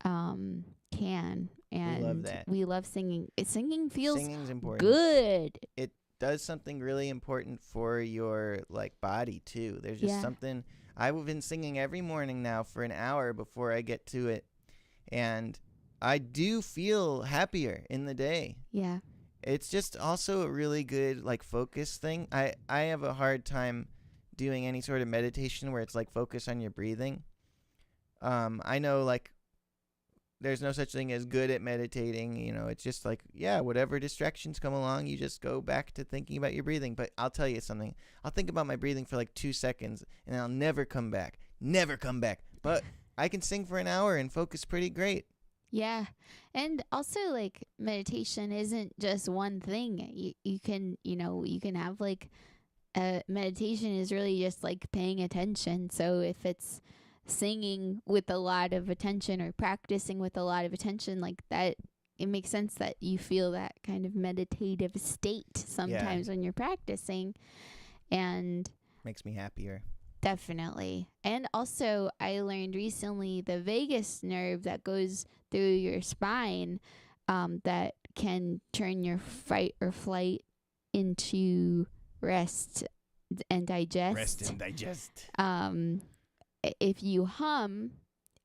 can. And we love that. We love singing. Singing feels Singing's important. good. It does something really important for your like body too. There's just something. I've been singing every morning now for an hour before I get to it, and I do feel happier in the day. Yeah. It's just also a really good like focus thing. I have a hard time doing any sort of meditation where it's like focus on your breathing. I know like there's no such thing as good at meditating. You know, it's just like, whatever distractions come along, you just go back to thinking about your breathing. But I'll tell you something. I'll think about my breathing for like 2 seconds and I'll never come back. But I can sing for an hour and focus pretty great. Yeah. And also like meditation isn't just one thing. You can have like meditation is really just like paying attention. So if it's singing with a lot of attention or practicing with a lot of attention like that, it makes sense that you feel that kind of meditative state sometimes when you're practicing, and makes me happier. Definitely. And also I learned recently the vagus nerve that goes through your spine that can turn your fight or flight into rest and digest. If you hum,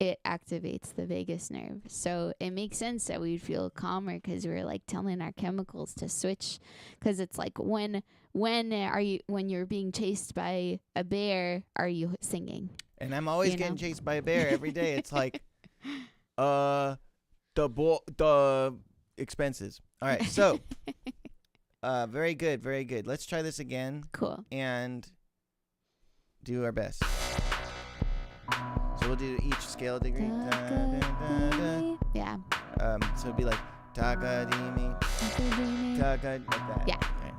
it activates the vagus nerve. So it makes sense that we'd feel calmer because we're like telling our chemicals to switch. Because it's like when you're being chased by a bear, are you singing? And I'm always getting chased by a bear every day. It's like, the expenses. All right, so very good. Let's try this again. Cool. And do our best. So we'll do each scale degree. Da, da, da, da. Yeah. So it'd be like taka di mi, taka, like that. Yeah. Okay.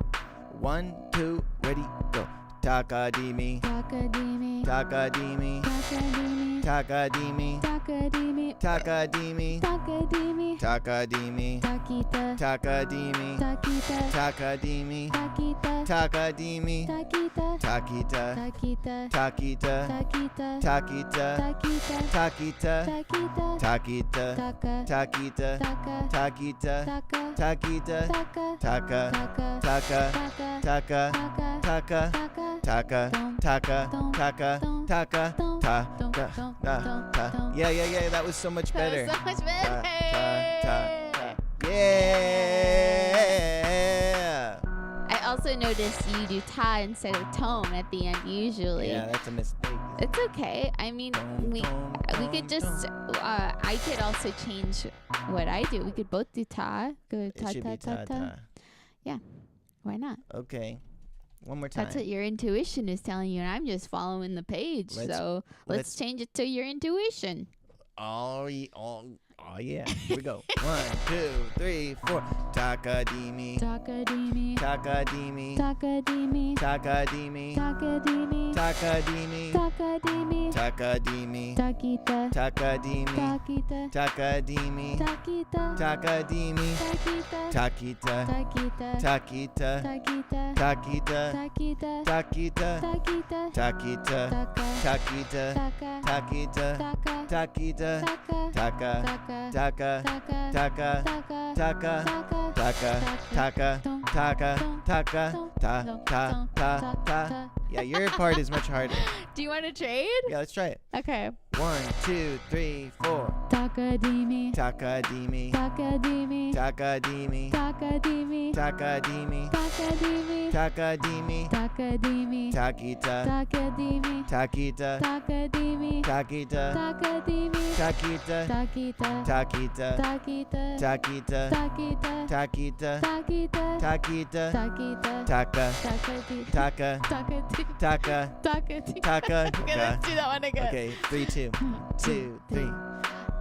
1, 2, ready, go. Taka di mi, taka di mi, taka di mi, taka di mi, taka di mi, taka di mi, taka di mi, taka di mi, taka di mi, takita, takita, takita, takita, takita, takita, takita, takita, taka, taka, taka, taka, taka, taka, taka, taka, ta, ta, ta, ta. Yeah, that was so much better. That was so much Ta, better. ta, ta, ta. Yeah. I also noticed you do ta instead of tone at the end usually. Yeah, that's a mistake. It's okay. I mean, we could just I could also change what I do. We could both do ta. Go It ta should ta be ta ta ta. ta. Yeah. Why not? Okay. One more time. That's what your intuition is telling you, and I'm just following the page. So let's let's- change it to your intuition. Oh yeah. Here we go. 1, 2, 3, 4. Takadimi. Takadimi. Takadimi. Takadimi. Takadimi. Takadimi. Takadimi. Takadimi. Takadimi. Takita. Takadimi. Takita. Takadimi. Takita. Takadimi. Takita. Takita. Takita. Takita. Takita. Takita. Takita. Takita. Takita. Takita. Taka. Takita. Taka. Takita. Taka. Takita. Taka. Taka. Taka. Taka. Taka. Taka. Taka. Taka. Ta. Ta. Ta. Ta. Yeah, your part is much harder. Do you want to trade? Yeah, let's try it. Okay. 1, 2, 3, 4. Takadimi. Takadimi. Takadimi. Takadimi. Takadimi. Takadimi. Takadimi. Takadimi. Takadimi. Takita. Takadimi. Takita. Takadimi. Takita. Takadimi. Takita. Takita. Takita. Takita. Takita. Takita. Takita. Takita. Takita. Takita. Taka. Takati. Taka. Takati. Taka. Takati. Taka. Okay, let's do that one again. Okay, 3, 2. 2, 3.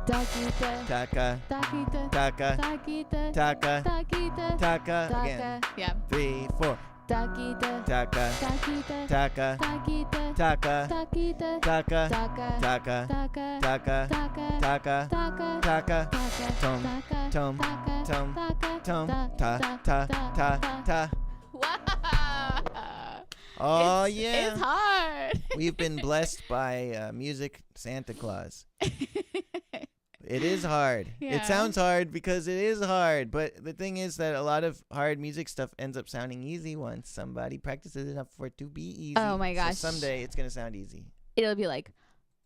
Takita. Taka. Takita. Taka. Takita. Taka. Takita. Taka. Again. Taka. Yeah. 3, 4. Takita. Taka. Takita. Taka. Takita. Taka. Takita. Taka. Taka. Taka. Taka. Taka. Taka. Taka. Taka. Taka. Taka. Tom. Taka. Tom. Taka. Tom. Taka. Tom. Ta. Ta. Ta. Ta. Ta. Wow. Oh It's yeah. hard. We've been blessed by music Santa Claus. It is hard. Yeah. It sounds hard because it is hard. But the thing is that a lot of hard music stuff ends up sounding easy once somebody practices enough for it to be easy. Oh my gosh. So someday it's going to sound easy. It'll be like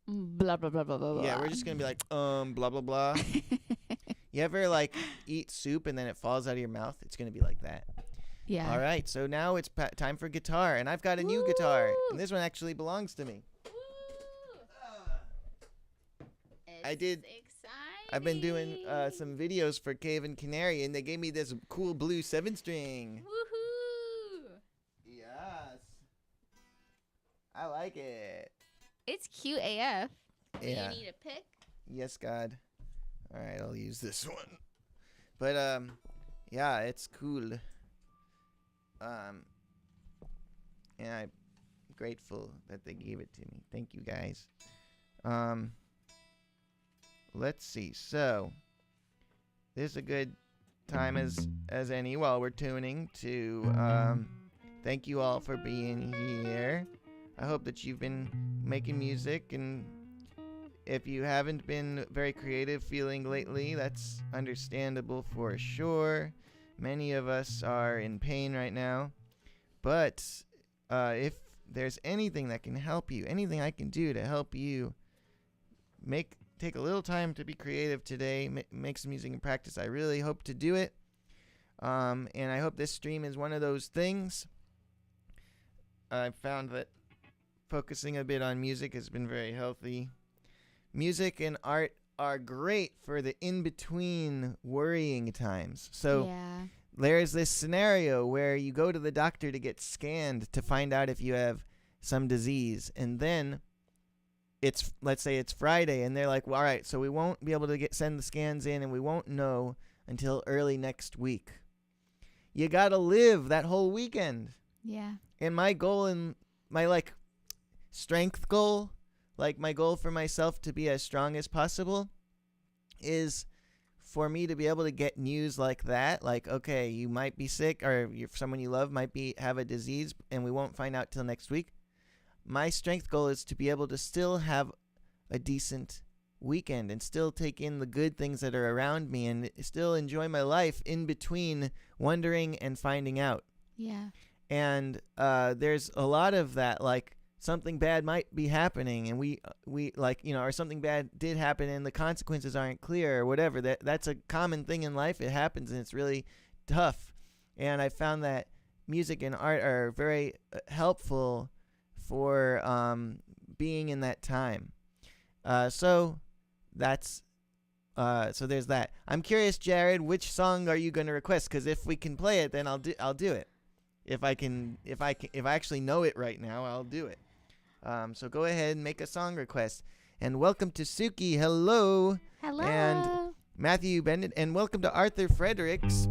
blah blah blah blah blah blah. Yeah, we're just going to be like, blah, blah, blah. You ever like eat soup and then it falls out of your mouth? It's going to be like that. Yeah. All right. So now it's time for guitar. And I've got a new guitar. And this one actually belongs to me. I did. I've been doing some videos for Cave and Canary, and they gave me this cool blue 7-string. Woohoo! Yes. I like it. It's cute AF. Do Yeah. you need a pick? Yes, God. All right, I'll use this one. But yeah, it's cool. And I'm grateful that they gave it to me. Thank you, guys. Let's see. So, this is a good time as any while we're tuning to thank you all for being here. I hope that you've been making music, and if you haven't been very creative feeling lately, that's understandable for sure. Many of us are in pain right now, but if there's anything that can help you, anything I can do to help you take a little time to be creative today, make some music and practice, I really hope to do it. And I hope this stream is one of those things. I've found that focusing a bit on music has been very healthy. Music and art are great for the in-between worrying times. So yeah. there's this scenario where you go to the doctor to get scanned to find out if you have some disease, and then let's say it's Friday, and they're like, well, all right, so we won't be able to send the scans in, and we won't know until early next week. You gotta live that whole weekend. Yeah. And my goal and my like strength goal, like my goal for myself to be as strong as possible, is for me to be able to get news like that. Like, okay, you might be sick, or someone you love might have a disease, and we won't find out till next week. My strength goal is to be able to still have a decent weekend and still take in the good things that are around me and still enjoy my life in between wondering and finding out. Yeah. And there's a lot of that, like something bad might be happening, and we like, you know, or something bad did happen and the consequences aren't clear or whatever. That's a common thing in life. It happens, and it's really tough. And I found that music and art are very helpful for being in that time. So there's that. I'm curious, Jared, which song are you going to request? Because if we can play it, then I'll do it. If I actually know it right now, I'll do it. So go ahead and make a song request. And welcome to Suki. Hello. Hello. And Matthew Bennett. And welcome to Arthur Fredericks.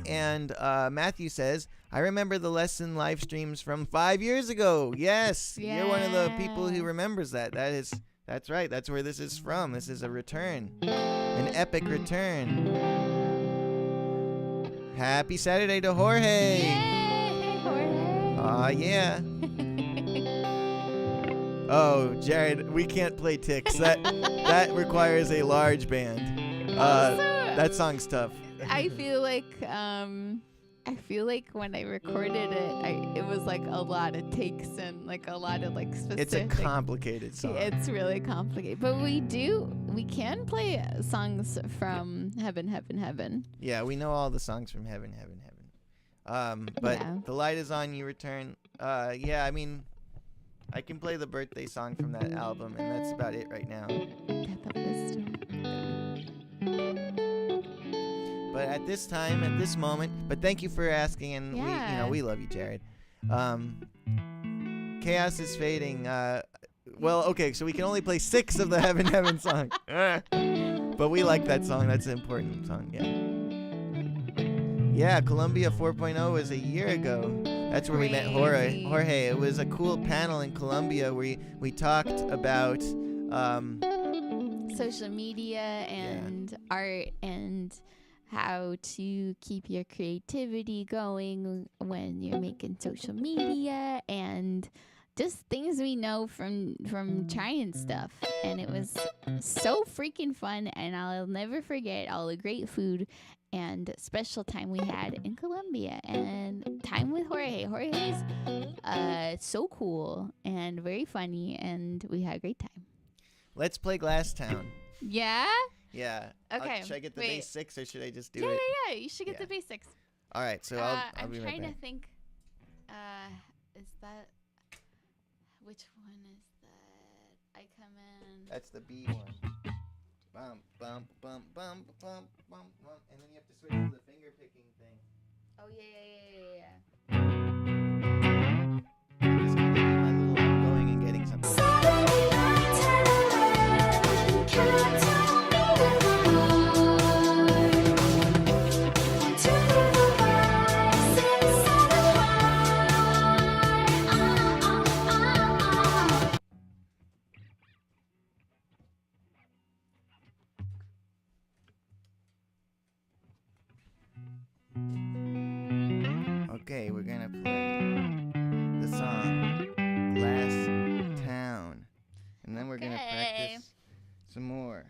And Matthew says, I remember the lesson live streams from 5 years ago. Yes. You're one of the people who remembers that. That's right. That's where this is from. This is a return. An epic return. Happy Saturday to Jorge. Yay, Jorge. Aw, yeah. Oh, Jared, we can't play Ticks. That requires a large band. That song's tough. I feel like when I recorded it, it was like a lot of takes and like a lot of like specific. It's a complicated song. It's really complicated, but we can play songs from Heaven, Heaven, Heaven. Yeah, we know all the songs from Heaven, Heaven, Heaven. But Yeah. The Light Is On, You Return. Yeah, I mean, I can play the birthday song from that album, and that's about it right now. Death of Wisdom. But at this time, at this moment, but thank you for asking, and Yeah. we love you, Jared. Chaos is fading. Well, okay, so we can only play 6 of the Heaven Heaven song. But we like that song. That's an important song. Yeah. Yeah, Columbia 4.0 was a year ago. That's where we met Crazy. Jorge. It was a cool panel in Columbia where we talked about Social media and art and how to keep your creativity going when you're making social media and just things we know from trying stuff. And it was so freaking fun, and I'll never forget all the great food and special time we had in Colombia and time with Jorge. Jorge's so cool and very funny, and we had a great time. Let's play Glass Town. Yeah? Yeah. Okay, Should I get the wait. bass 6 or should I just do Yeah, it? yeah, you should get Yeah. the basics. All right, so I'll I'm be right trying back. to think. Is that which one is that? I come in. That's the B one. Bum, bum, bum, bum, bum, bum, bum. And then you have to switch to the finger picking thing. Oh yeah. I'm just gonna do my little going and getting something. Okay, we're gonna play the song Glass Town. And then we're gonna Okay. practice some more.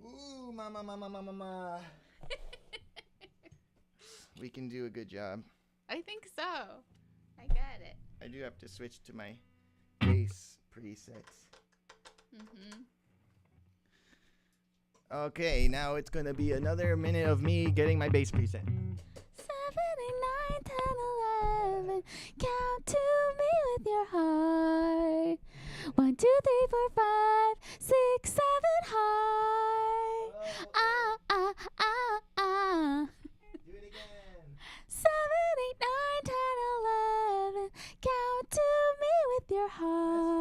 Ooh, ma. We can do a good job. I think so. I got it. I do have to switch to my bass presets. Mhm. Okay, now it's gonna be another minute of me getting my bass preset. 7, 8, 9, 10, 11. Count to me with your heart. 1, 2, 3, 4, 5, 6, 7, high. Ah, ah, ah, ah. Do it again. 7, 8, 9, 10, 11. Count to me with your heart.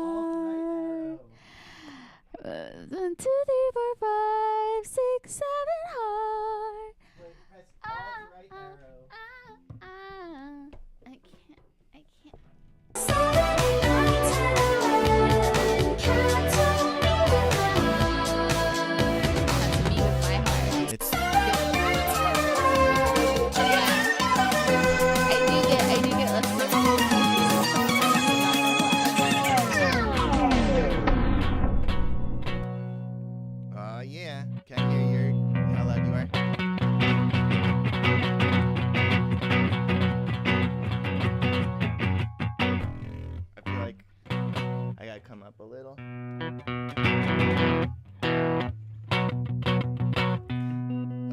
1, 2, 3, 4, 5, 6, 7 hard. Press Ah, right ah, arrow. I can't. That's me with my heart. It's I do get less yeah. Can't hear how loud you are. I feel like I gotta come up a little.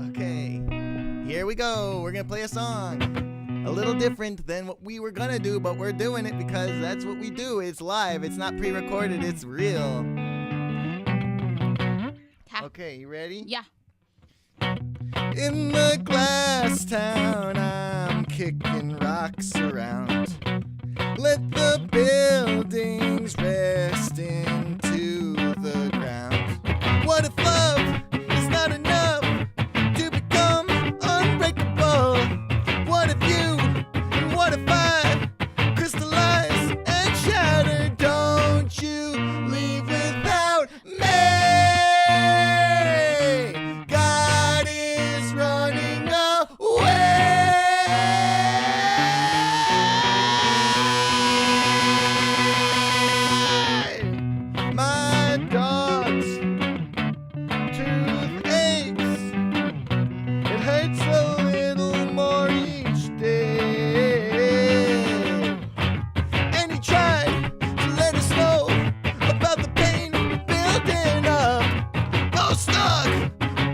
Okay, here we go. We're gonna play a song. A little different than what we were gonna do, but we're doing it because that's what we do. It's live. It's not pre-recorded. It's real. Okay, you ready? Yeah. In the glass town, I'm kicking rocks around. Let the buildings rest into the ground. What if love is not enough to become unbreakable? What if you and what if I crystallize and shatter? Don't you leave without me. God is running away. My dog's tooth aches. It hurts a little more each day. And he tried to let us know about the pain building up. Both stuck,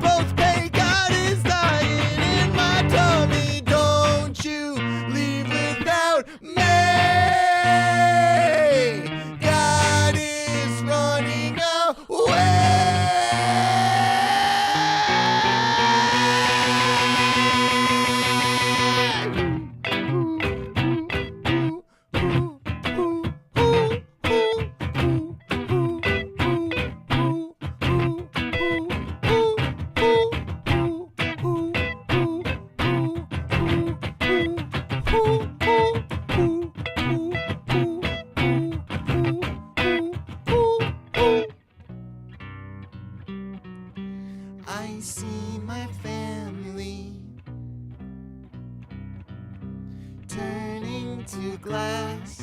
both pay. God is dying in my tummy. Don't you leave without me. God is running I see my family turning to glass,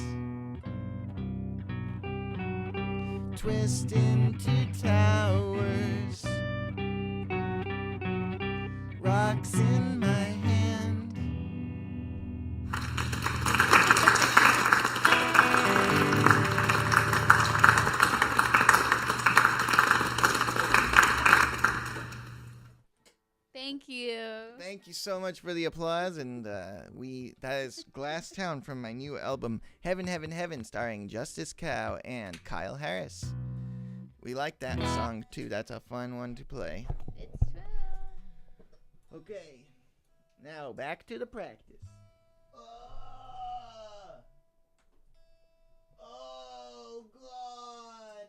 twist into towers, rocks in my hand. Thank you. Thank you so much for the applause, and that is Glass Town from my new album Heaven, Heaven, Heaven, starring Justice Cow and Kyle Harris. We like that song too. That's a fun one to play. It's fun. Okay, now back to the practice. Oh God!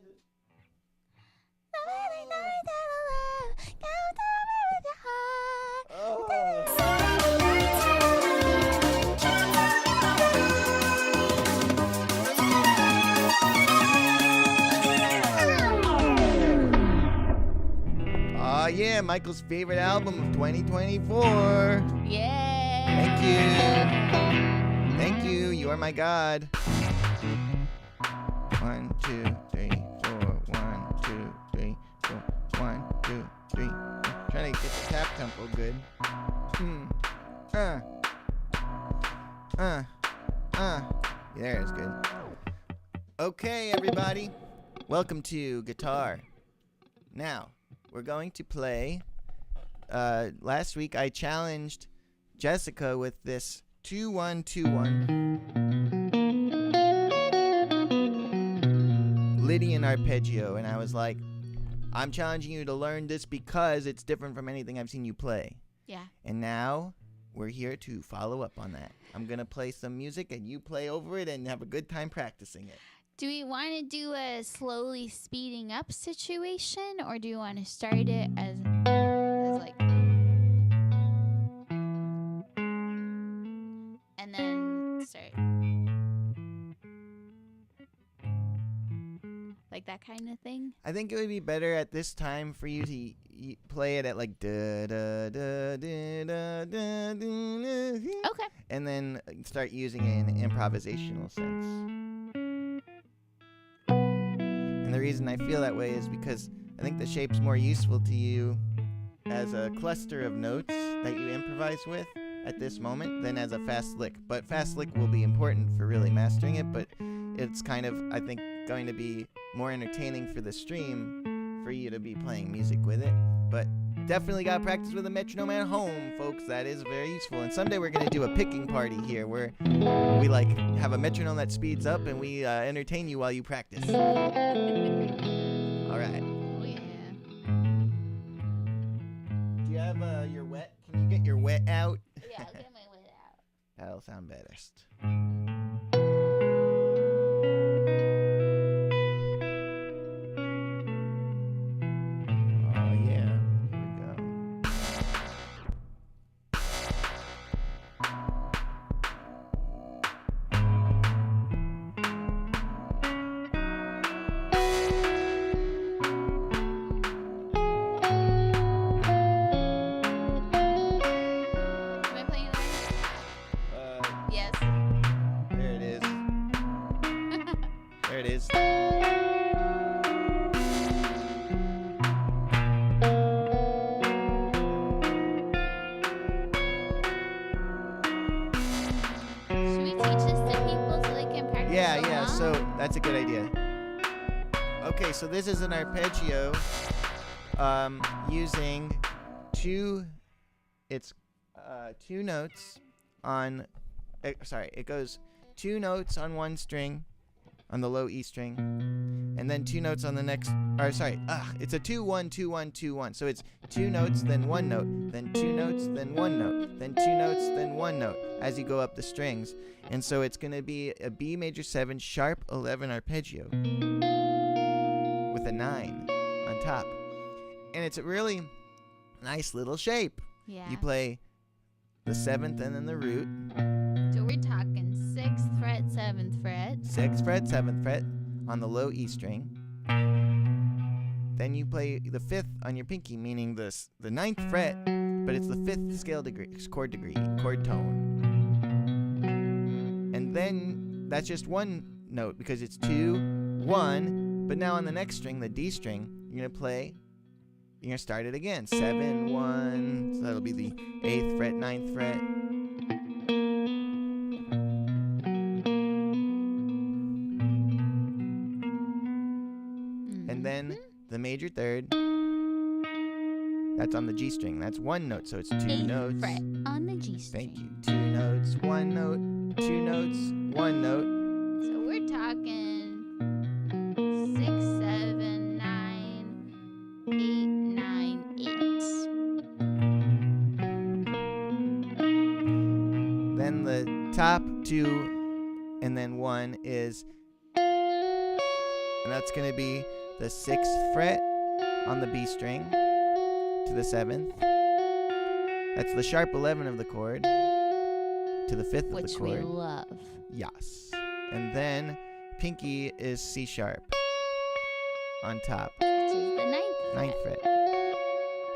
Oh yeah, Michael's favorite album of 2024. Yeah. Thank you. Thank you. You are my God. 1, 2, 3, 4. 1, 2, 3, 4. 1, 2, 3. Trying to get the tap tempo good. There it's good. Okay, everybody. Welcome to Guitar. Now, we're going to play. Last week I challenged Jessica with this 2-1-2-1 Lydian arpeggio, and I was like, I'm challenging you to learn this because it's different from anything I've seen you play. Yeah. And now we're here to follow up on that. I'm going to play some music and you play over it and have a good time practicing it. Do we want to do a slowly speeding up situation, or do you want to start it as like, and then start like that kind of thing? I think it would be better at this time for you to play it at like da da da da da da da, Okay. and then start using it in an improvisational sense. And the reason I feel that way is because I think the shape's more useful to you as a cluster of notes that you improvise with at this moment than as a fast lick. But fast lick will be important for really mastering it, but it's kind of, I think, going to be more entertaining for the stream for you to be playing music with it. But definitely got to practice with a metronome at home, folks. That is very useful. And someday we're going to do a picking party here where we like have a metronome that speeds up and we entertain you while you practice. All right. Oh yeah. Do you have your wet? Can you get your wet out? Yeah, I'll get my wit out. That'll sound best. Oh yeah. Here we go. Am I playing that? Yes. There it is. There it is. Should we teach this to people so they can practice? Yeah, along? so that's a good idea. Okay, so this is an arpeggio using two notes on, it goes 2 notes on one string, on the low E string, and then 2 notes on the next, it's a 2 1 2 1 2 1. So it's 2 notes, then 1 note, then 2 notes, then 1 note, then 2 notes, then 1 note as you go up the strings. And so it's going to be a B major 7 sharp 11 arpeggio with a 9 on top. And it's a really nice little shape. Yeah. You play the 7th and then the root. So we're talking 6th fret, 7th fret. 6th fret, 7th fret on the low E string. Then you play the 5th on your pinky, meaning the 9th fret, but it's the 5th scale degree, chord tone. And then that's just one note because it's 2, 1, but now on the next string, the D string, you're going to start it again. 7, 1, so that'll be the 8th fret, 9th fret. And then the major 3rd, that's on the G string. That's 1 note, so it's 2 8th notes. fret on the G string. Thank you. 2 notes, 1 note, 2 notes, 1 note. So we're talking 6, 7, 9, 8, 9, 8. Then the top 2 and then 1 is, and that's going to be the 6th fret on the B string to the 7th. That's the sharp 11 of the chord to the 5th of Which the we chord. love. Yes. And then pinky is C sharp on top. Which is the 9th fret. 9th fret.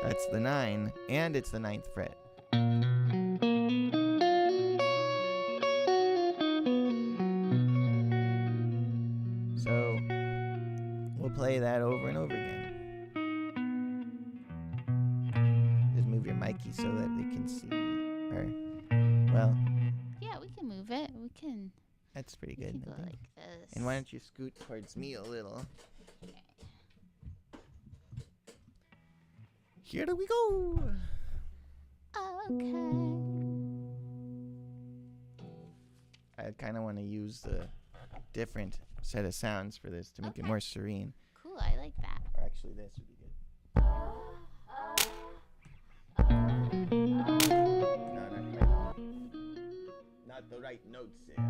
That's the 9, and it's the 9th fret. So we'll play that over and over again. Just move your mic so that they can see. Or, well, Yeah, we can move it. We can, that's pretty we good. can I go think. like this. And why don't you scoot towards me a little? Here we go. Okay. I kind of want to use the different set of sounds for this to make it Okay. more serene. Cool, I like that. Or actually, this would be good. No, not the right notes there.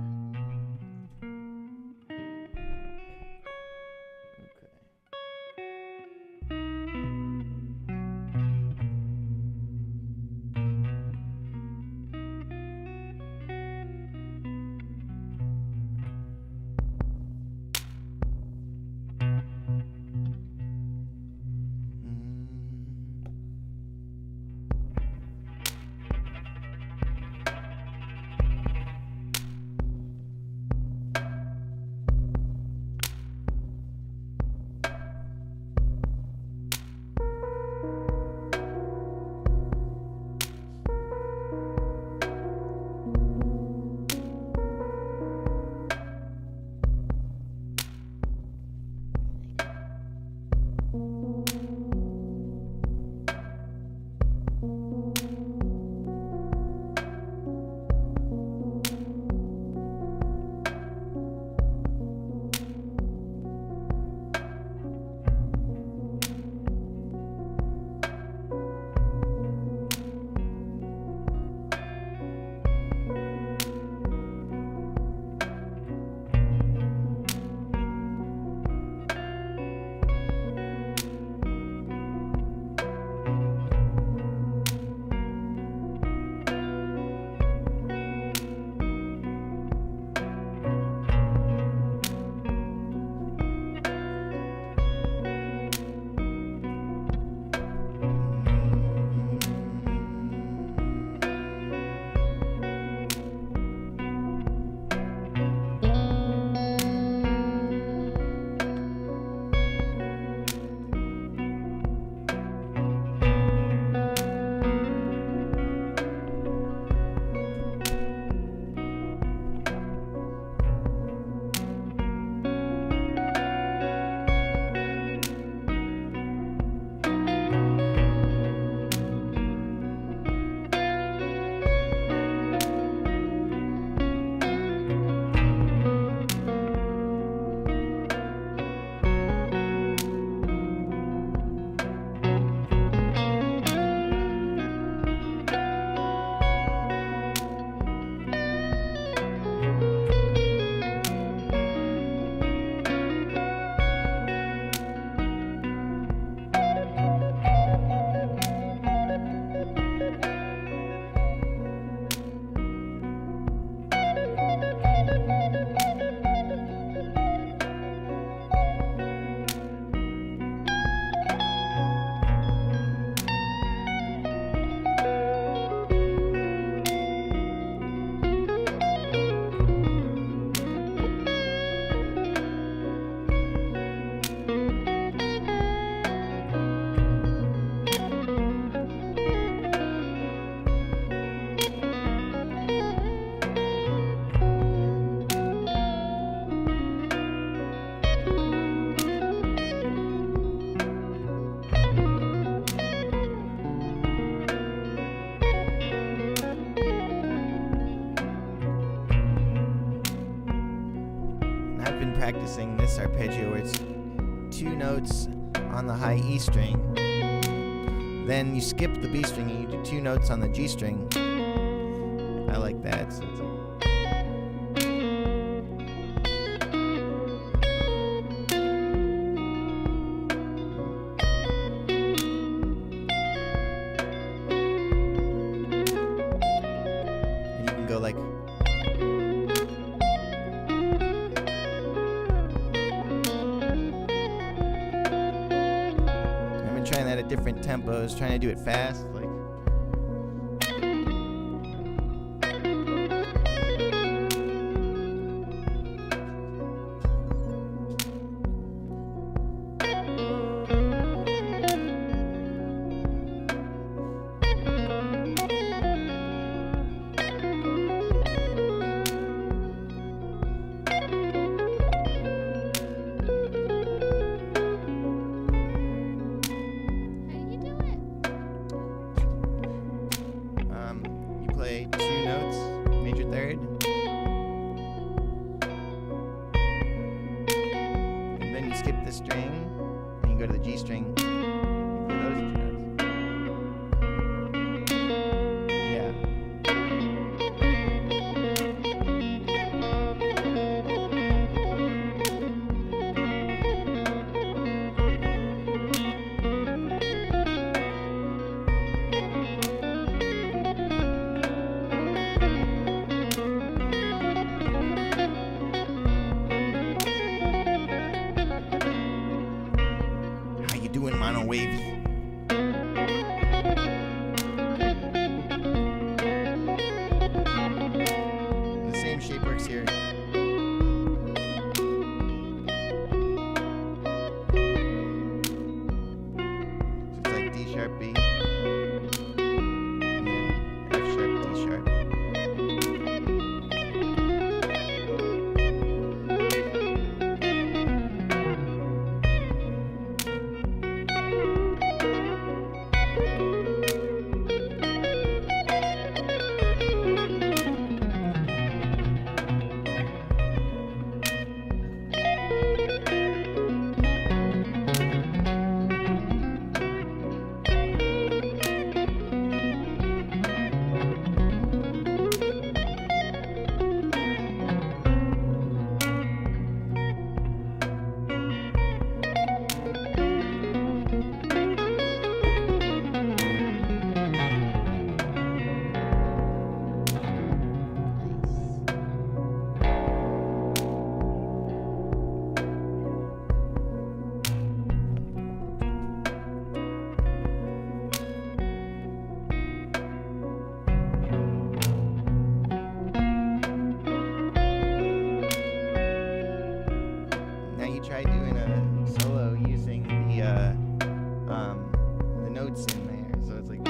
this arpeggio where it's 2 notes on the high E string. Then you skip the B string and you do 2 notes on the G string. I like that. So it's and you can go like. I've been trying that at different tempos, trying to do it fast, like. You play 2 notes, major third, and then you skip the string, and you go to the G string. You play those 2 notes. Yeah. How you doing, Mono Wavy? The same shape works here. So it's like D sharp B, and then F sharp D sharp. Now you try doing a solo using the notes in there. So it's like.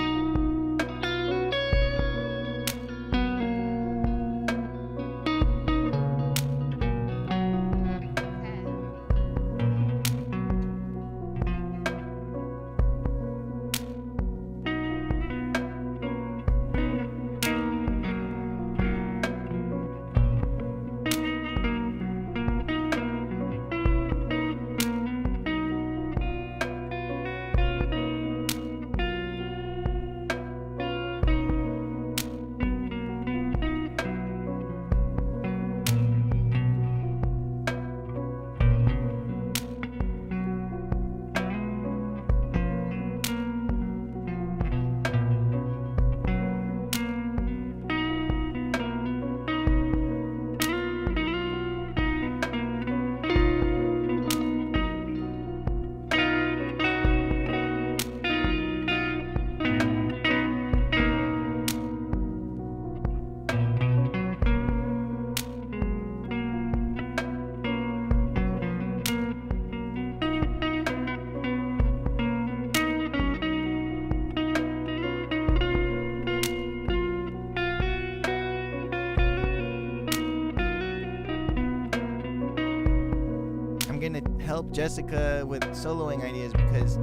Gonna help Jessica with soloing ideas because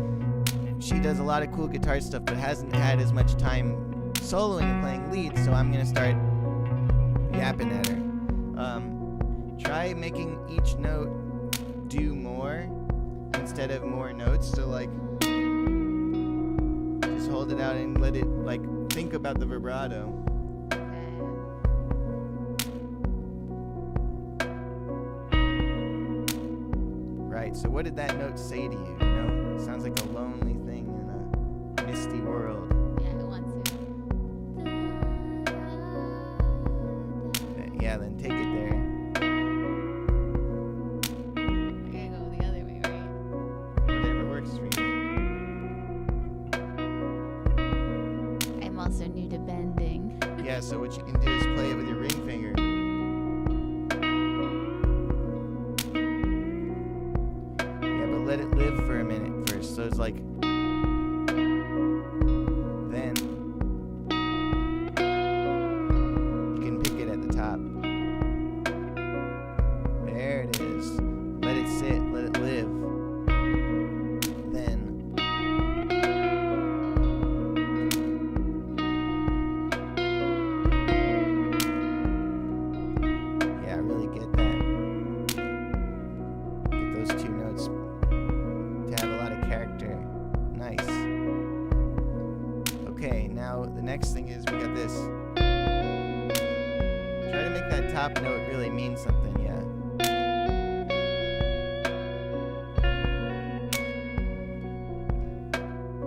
she does a lot of cool guitar stuff but hasn't had as much time soloing and playing leads, so I'm gonna start yapping at her. Try making each note instead of more notes. So like, just hold it out and let it like think about the vibrato. Right. So what did that note say to you? You know, it sounds like a lonely thing in a misty world. Yeah, I want to. Yeah, then take it there. I gotta go the other way, right? Whatever works for you. I'm also new to bending. Yeah, so what you can do is play it with your ring finger. Yeah, but let it live for a minute first. So it's like, then you can pick it at the top. There it is. Let it sit, let it live. Then yeah, really get that. Get those two notes to have a lot of character. Nice. Okay, now the next thing is we got this. Try to make that top note really mean something, yeah.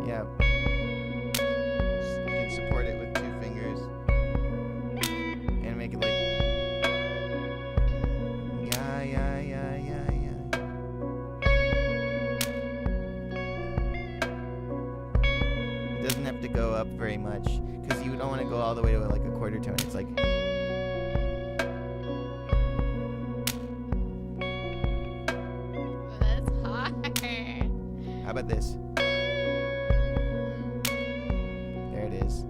Yeah. You can support it with two fingers. And make it like yeah, yeah, yeah, yeah, yeah. It doesn't have to go up very much because you don't want to go all the way to like a quarter tone. It's like Oh, that's hard. how about this? There it is.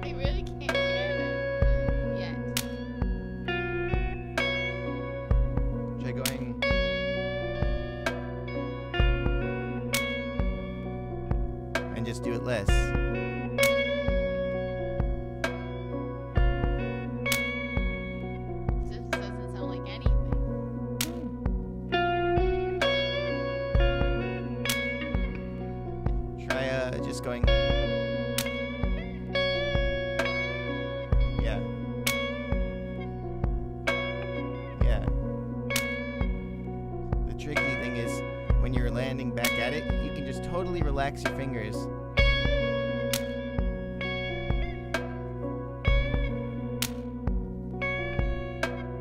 I really can't get it yet. Try going. And just do it less. This doesn't sound like anything. Try just going. Yeah. Yeah. The tricky thing is when you're landing back at it, you can just totally relax your fingers.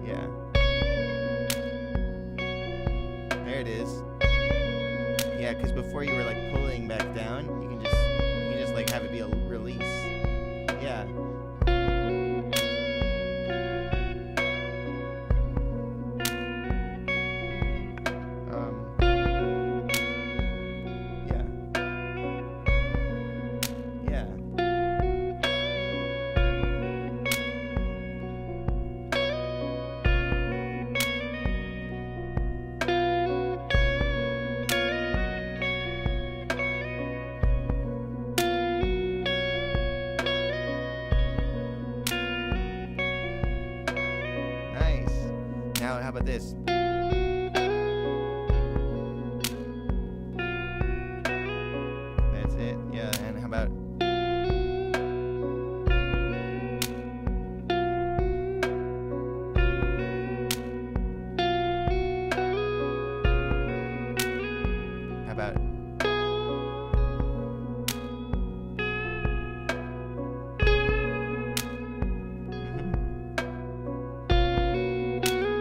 Yeah. There it is. Yeah, because before you were like pulling back down, you can just like have it be a release. Yeah. Yeah. Yeah. Nice. Now, how about this? That's it. Yeah, and how about how about mhm.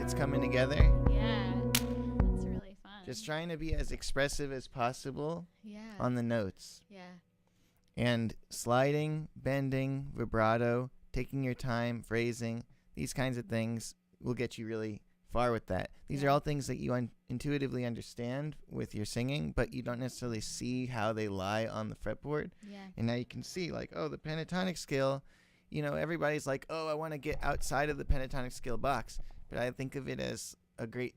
it's coming together. Yeah. That's really fun. Just trying to be as expressive as possible Yeah. on the notes. Yeah. And sliding, bending, vibrato, taking your time, phrasing, these kinds of things will get you really far with that. These are all things that you intuitively understand with your singing, but you don't necessarily see how they lie on the fretboard. Yeah. And now you can see, like, oh, the pentatonic scale, you know, everybody's like, oh, I want to get outside of the pentatonic scale box. But I think of it as a great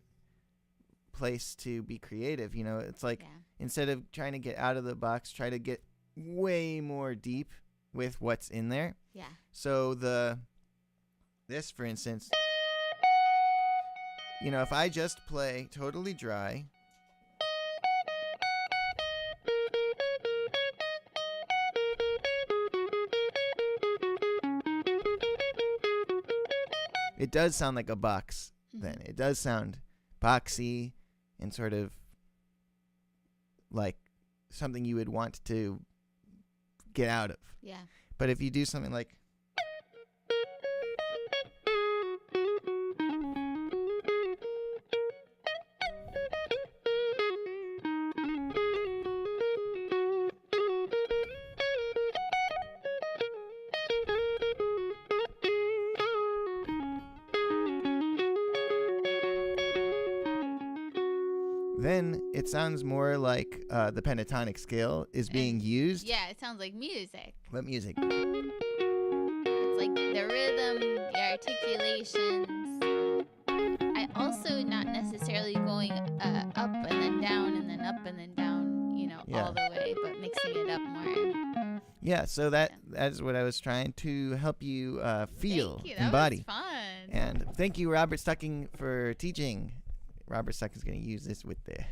place to be creative. You know, it's like instead of trying to get out of the box, try to get way more deep with what's in there. Yeah. So this, for instance, you know, if I just play totally dry, it does sound like a box then. It does sound boxy and sort of like something you would want to get out of. Yeah. But if you do something like then it sounds more like the pentatonic scale is being used. Yeah, it sounds like music. What music? It's like the rhythm, the articulations. I also not necessarily going up and then down and then up and then down, you know, all the way, but mixing it up more. Yeah, so that's what I was trying to help you feel, Thank you. That embody. was fun. And thank you, Robert Stucking, for teaching. Robert Stucking's going to use this with their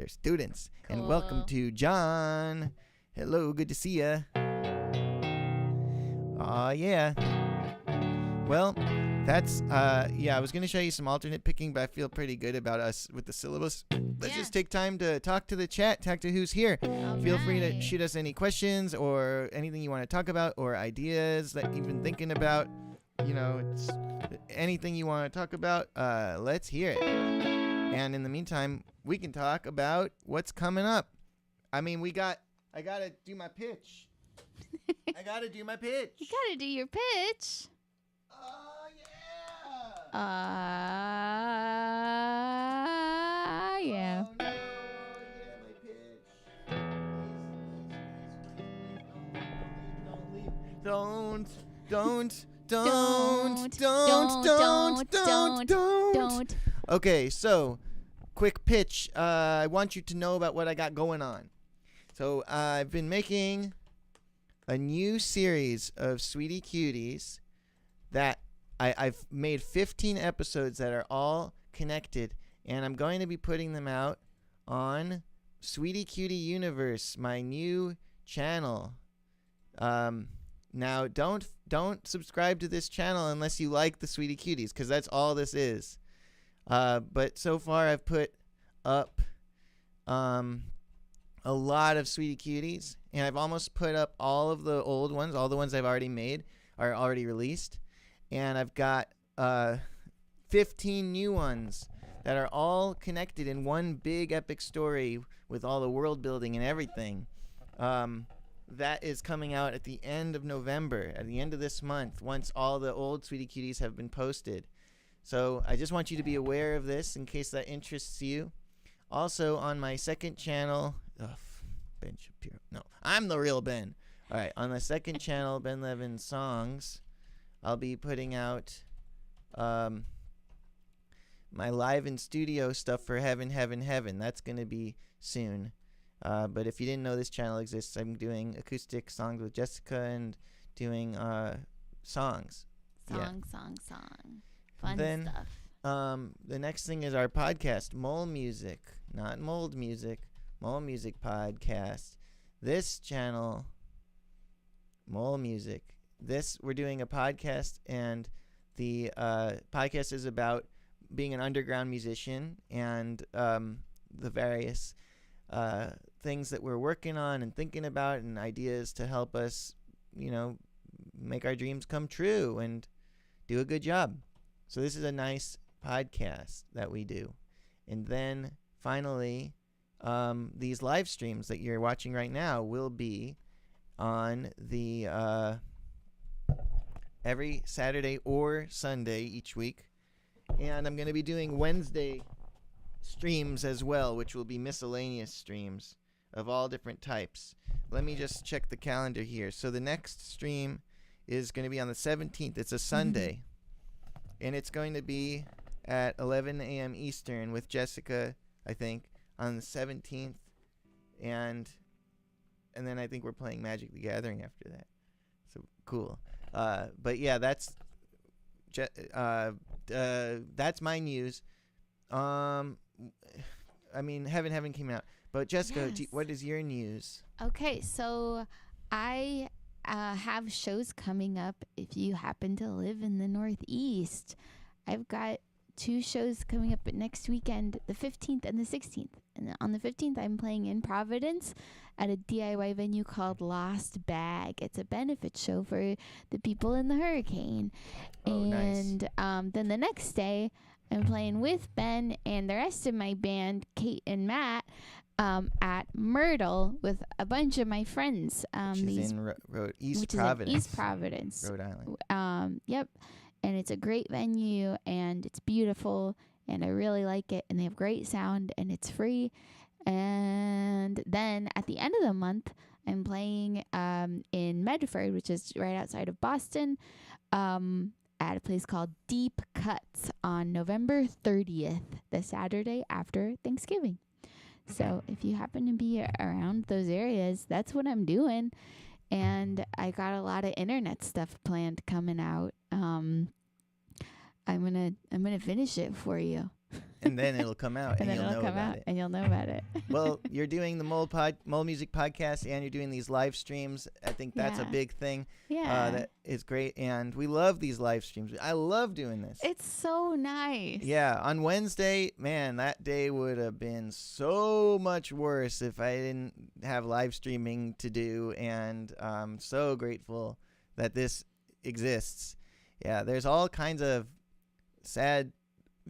students. Cool. And welcome to John. Hello, good to see ya. Aw, yeah. Well, that's, I was going to show you some alternate picking, but I feel pretty good about us with the syllabus. Let's just take time to talk to the chat, talk to who's here. Feel free to shoot us any questions or anything you want to talk about or ideas that you've been thinking about. You know, it's anything you want to talk about, let's hear it. And in the meantime, we can talk about what's coming up. I mean, I got to do my pitch. I got to do my pitch. You got to do your pitch. Oh, yeah. Yeah. Oh, no. Yeah, my pitch. Please, don't leave. Don't. Okay, so quick pitch. I want you to know about what I got going on. So I've been making a new series of Sweetie Cuties that I've made 15 episodes that are all connected, and I'm going to be putting them out on Sweetie Cutie Universe, my new channel. Now don't subscribe to this channel unless you like the Sweetie Cuties, because that's all this is. But so far I've put up a lot of Sweetie Cuties, and I've almost put up all of the old ones. All the ones I've already made are already released, and I've got 15 new ones that are all connected in one big epic story with all the world building and everything. That is coming out at the end of November, at the end of this month, once all the old Sweetie Cuties have been posted. So I just want you to be aware of this in case that interests you. Also, on my second channel, Ben Shapiro. No, I'm the real Ben. All right, on the second channel, Ben Levin Songs, I'll be putting out my live in studio stuff for Heaven, Heaven, Heaven. That's going to be soon. But if you didn't know this channel exists, I'm doing acoustic songs with Jessica and doing songs. Song. Fun stuff. The next thing is our podcast, Mole Music, not Mold Music, Mole Music Podcast. This channel, Mole Music. We're doing a podcast, and the podcast is about being an underground musician and the various things that we're working on and thinking about and ideas to help us, you know, make our dreams come true and do a good job. So this is a nice podcast that we do. And then finally, these live streams that you're watching right now will be on the every Saturday or Sunday each week. And I'm going to be doing Wednesday streams as well, which will be miscellaneous streams of all different types. Let me just check the calendar here. So the next stream is going to be on the 17th. It's a Sunday. And it's going to be at 11 a.m. Eastern with Jessica, I think, on the 17th. And then I think we're playing Magic the Gathering after that. So cool. But yeah, that's my news. I mean, Heaven came out. But Jessica, Yes. what is your news? Okay, so I have shows coming up if you happen to live in the Northeast. I've got 2 shows coming up next weekend, the 15th and the 16th. And on the 15th, I'm playing in Providence at a DIY venue called Lost Bag. It's a benefit show for the people in the hurricane. Oh, nice. And then the next day, I'm playing with Ben and the rest of my band, Kate and Matt, at Myrtle with a bunch of my friends. Which is in East Providence, Rhode Island. Yep. And it's a great venue, and it's beautiful, and I really like it, and they have great sound, and it's free. And then at the end of the month, I'm playing in Medford, which is right outside of Boston, at a place called Deep Cuts on November 30th, the Saturday after Thanksgiving. So if you happen to be around those areas, that's what I'm doing. And I got a lot of internet stuff planned coming out. I'm gonna finish it for you. And then it'll come out, and then you'll it'll know come about out, it. and you'll know about it. Well, you're doing the Mole Music Podcast, and you're doing these live streams. I think that's a Yeah. big thing. Yeah, That is great, and we love these live streams. I love doing this. it's so nice. Yeah, on Wednesday, man, that day would have been so much worse if I didn't have live streaming to do, and I'm so grateful that this exists. Yeah, there's all kinds of sad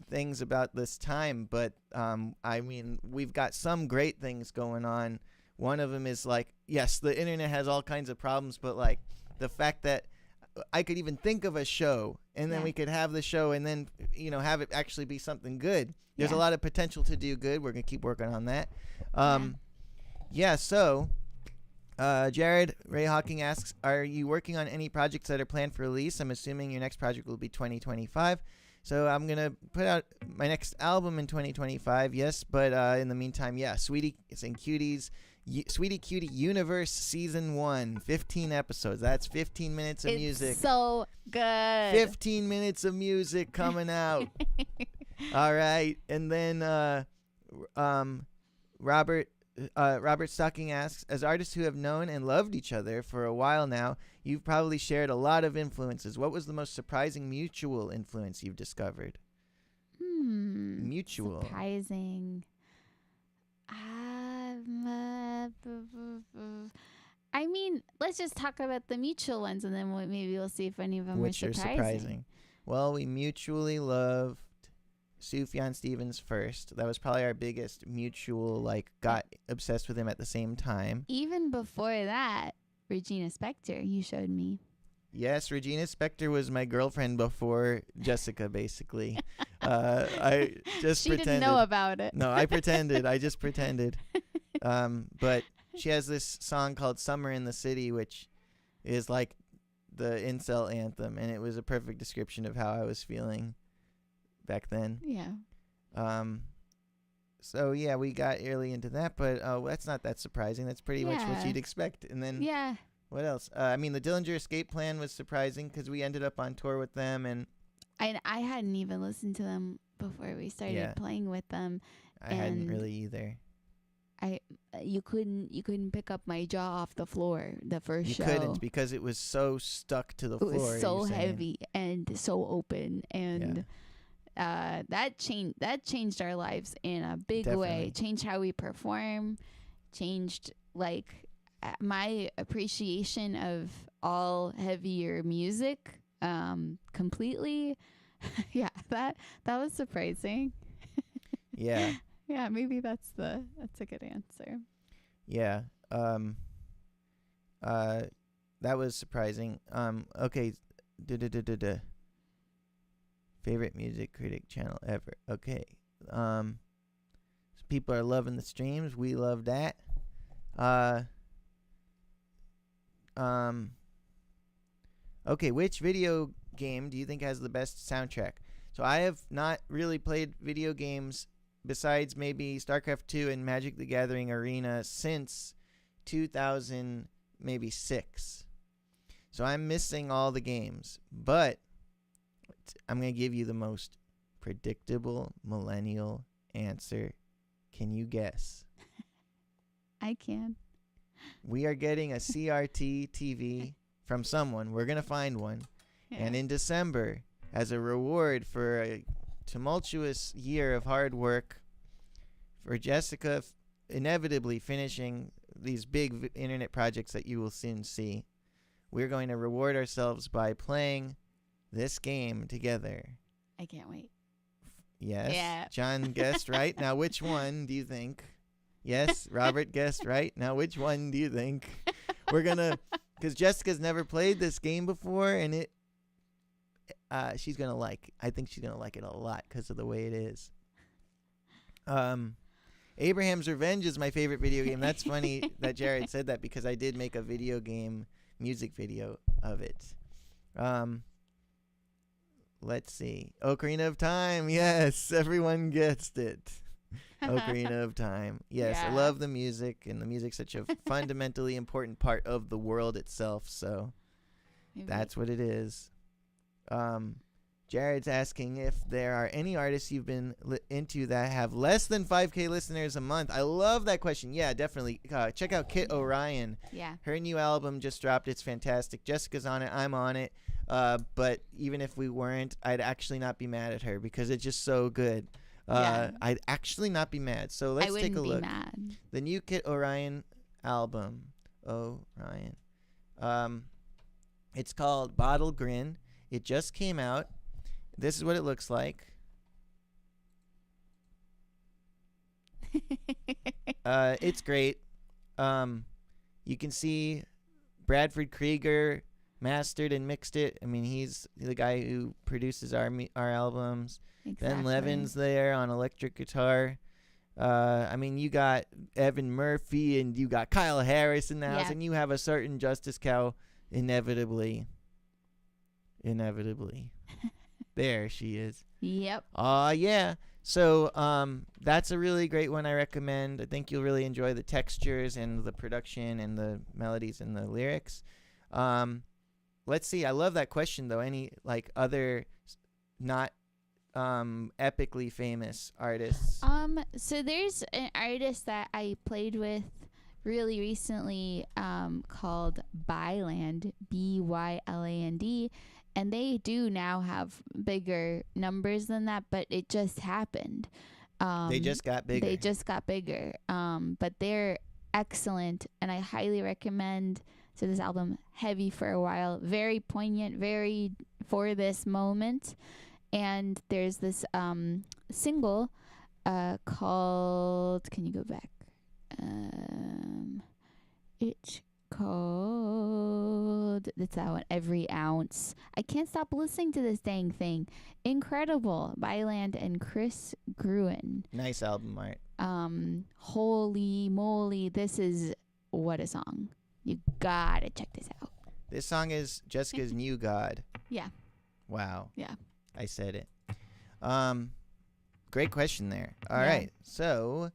things about this time, but I mean, we've got some great things going on. One of them is like, yes, the internet has all kinds of problems, but like the fact that I could even think of a show, and then Yeah. we could have the show, and then have it actually be something good. There's a Yeah. lot of potential to do good. We're gonna keep working on that. Yeah. So Jared Ray Hawking asks, are you working on any projects that are planned for release? I'm assuming your next project will be 2025. So I'm going to put out my next album in 2025, yes. But in the meantime, yeah, Sweetie Cutie Universe Season 1, 15 episodes. That's 15 minutes of It's music. so good. 15 minutes of music coming out. All right. And then Robert Stocking asks, as artists who have known and loved each other for a while now, you've probably shared a lot of influences. What was the most surprising mutual influence you've discovered? Mutual. Surprising. I mean, let's just talk about the mutual ones, and then maybe we'll see if any of them Which are are surprising. Well, we mutually loved Sufjan Stevens first. That was probably our biggest mutual, got obsessed with him at the same time. Even before that, Regina Spektor, you showed me. Yes, Regina Spektor was my girlfriend before Jessica, basically. I just She pretended. didn't know about it. No, I pretended. I just pretended. But she has this song called Summer in the City, which is like the incel anthem, and it was a perfect description of how I was feeling back then. Yeah. So yeah, we got early into that, but that's not that surprising. That's pretty much what Yeah. you'd expect. And then Yeah. what else? I mean, the Dillinger Escape Plan was surprising because we ended up on tour with them, and I hadn't even listened to them before we started Yeah. playing with them. I hadn't And really either. You couldn't pick up my jaw off the floor the first You show. couldn't because it was so stuck to the It floor. was so you're saying. heavy and so open, and that changed our lives in a big way. Definitely. Changed how we perform. Changed my appreciation of all heavier music completely. Yeah, that was surprising. Yeah. Yeah, maybe that's a good answer. Yeah. That was surprising. Okay. Da-da-da-da-da. Favorite music critic channel ever. Okay. People are loving the streams. We love that. Okay, which video game do you think has the best soundtrack? So I have not really played video games besides maybe StarCraft 2 and Magic the Gathering Arena since 2006. So I'm missing all the games, but I'm going to give you the most predictable millennial answer. Can you guess? I can. We are getting a CRT TV from someone. We're going to find one. Yeah. And in December, as a reward for a tumultuous year of hard work, for Jessica inevitably finishing these big internet projects that you will soon see, we're going to reward ourselves by playing this game together. I can't wait. Yes. Yeah. John guessed right. Now, which one do you think? Yes. Robert guessed right. Now, which one do you think? We're going to, because Jessica's never played this game before, and she's going to I think she's going to like it a lot because of the way it is. Abraham's Revenge is my favorite video game. That's funny that Jared said that because I did make a video game music video of it. Let's see. Ocarina of Time. Yes, everyone guessed it. Ocarina of Time. Yes, I Yeah. love the music, and the music's such a fundamentally important part of the world itself, so Maybe. that's what it is. Jared's asking if there are any artists you've been into that have less than 5K listeners a month. I love that question. Yeah, definitely. Check out Kit Orion. Yeah. Her new album just dropped. It's fantastic. Jessica's on it. I'm on it. But even if we weren't, I'd actually not be mad at her because it's just so good. Yeah. I'd actually not be mad. So let's I take wouldn't a be look. mad. The new Kit Orion album. Orion. It's called Bottle Grin. It just came out. This is what it looks like. It's great. You can see Bradford Krieger mastered and mixed it. I mean, he's the guy who produces our albums. Exactly. Ben Levin's there on electric guitar. I mean, you got Evan Murphy and you got Kyle Harris in the house, Yeah. and you have a certain Justice Cow inevitably. There she is. Yep. Yeah. So that's a really great one I recommend. I think you'll really enjoy the textures and the production and the melodies and the lyrics. Let's see. I love that question though. Any other not epically famous artists? So there's an artist that I played with really recently called Byland, Byland, and they do now have bigger numbers than that, but it just happened. They just got bigger. They just got bigger. But they're excellent, and I highly recommend. So this album, heavy for a while, very poignant, very for this moment. And there's this single called, can you go back? It's called, that's that one, Every Ounce. I can't stop listening to this dang thing. Incredible. Byland and Chris Gruen. Nice album art. Holy moly, this is, what a song. You gotta check this out. This song is Jessica's New God. Yeah. Wow. Yeah. I said it. Great question there. All Yeah. right. So,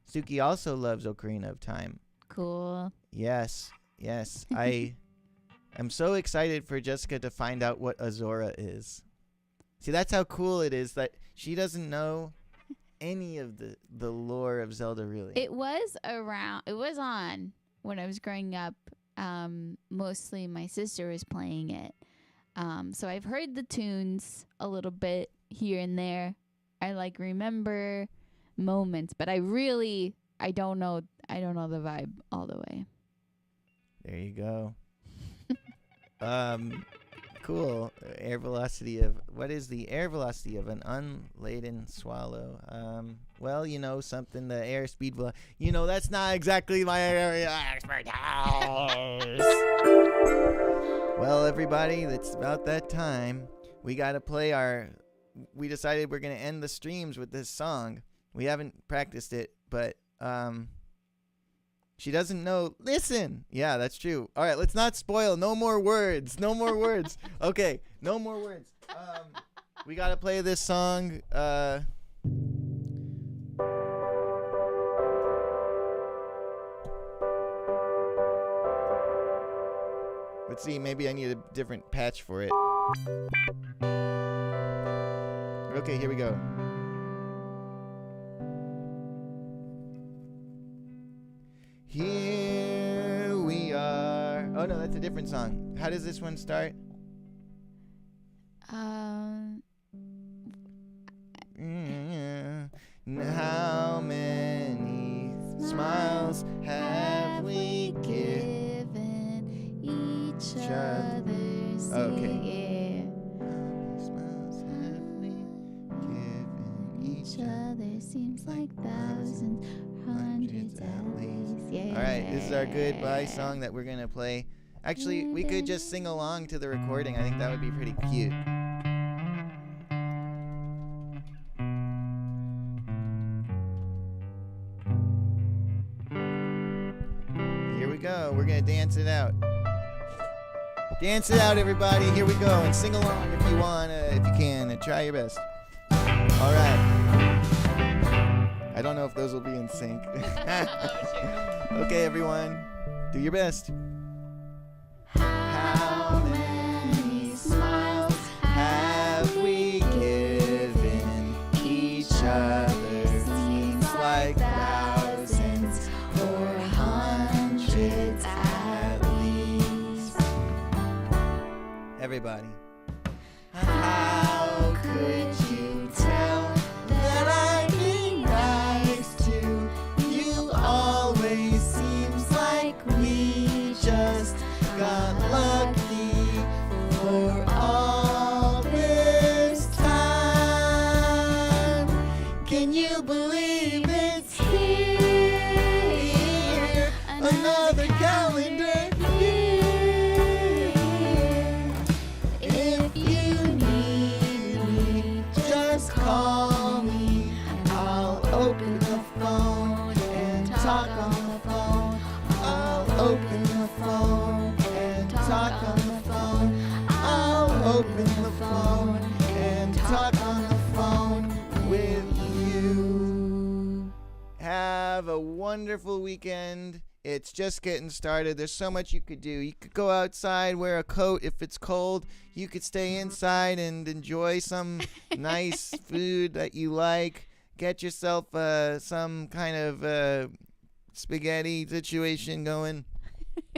Suki also loves Ocarina of Time. Cool. Yes. I am so excited for Jessica to find out what Azora is. See, that's how cool it is that she doesn't know any of the lore of Zelda, really. It was on when I was growing up. Mostly my sister was playing it. So I've heard the tunes a little bit here and there. I remember moments, but I don't know the vibe all the way. There you go. Cool. Air velocity of what is the air velocity of an unladen swallow? Well, you know something. The air speed that's not exactly my area of expertise. Well, everybody, it's about that time. We gotta play we decided we're gonna end the streams with this song. We haven't practiced it, but she doesn't know. Listen. Yeah, that's true. All right, let's not spoil. No more words. No more words. Okay, no more words. We got to play this song. Let's see. Maybe I need a different patch for it. Okay, here we go. Here we are. Oh no, that's a different song. How does this one start? How many smiles have we given each other? Okay. Smiles have we given each other? Seems like thousands, hundreds at least. Yeah. All right, this is our goodbye song that we're gonna play. Actually, we could just sing along to the recording. I think that would be pretty cute. Here we go. We're gonna dance it out. Dance it out, everybody. Here we go. And sing along if you if you can, and try your best. All right. I don't know if those will be in sync. Okay, everyone. Do your best. How many smiles have we given each other? Seems like thousands or hundreds at least. Everybody. How could you tell that I'd be nice to you? Always seems like we just got lucky for all this time. Can you believe it's here? Another calendar year. If you need me, just call me. I'll open the phone and talk on the phone. I'll open the phone and talk on the phone. I'll open the phone and talk on the phone with you. Have a wonderful weekend. It's just getting started. There's so much you could do. You could go outside, wear a coat if it's cold. You could stay inside and enjoy some nice food that you like. Get yourself some kind of spaghetti situation going.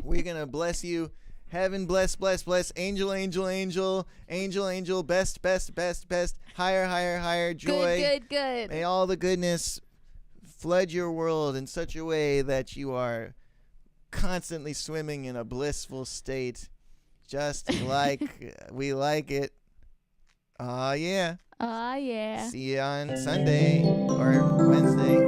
We're going to bless you. Heaven bless, bless, bless. Angel, angel, angel. Angel, angel. Best, best, best, best. Higher, higher, higher. Joy. Good. May all the goodness flood your world in such a way that you are constantly swimming in a blissful state, just like we like it. Aw, yeah. Aw, yeah. See you on Sunday or Wednesday.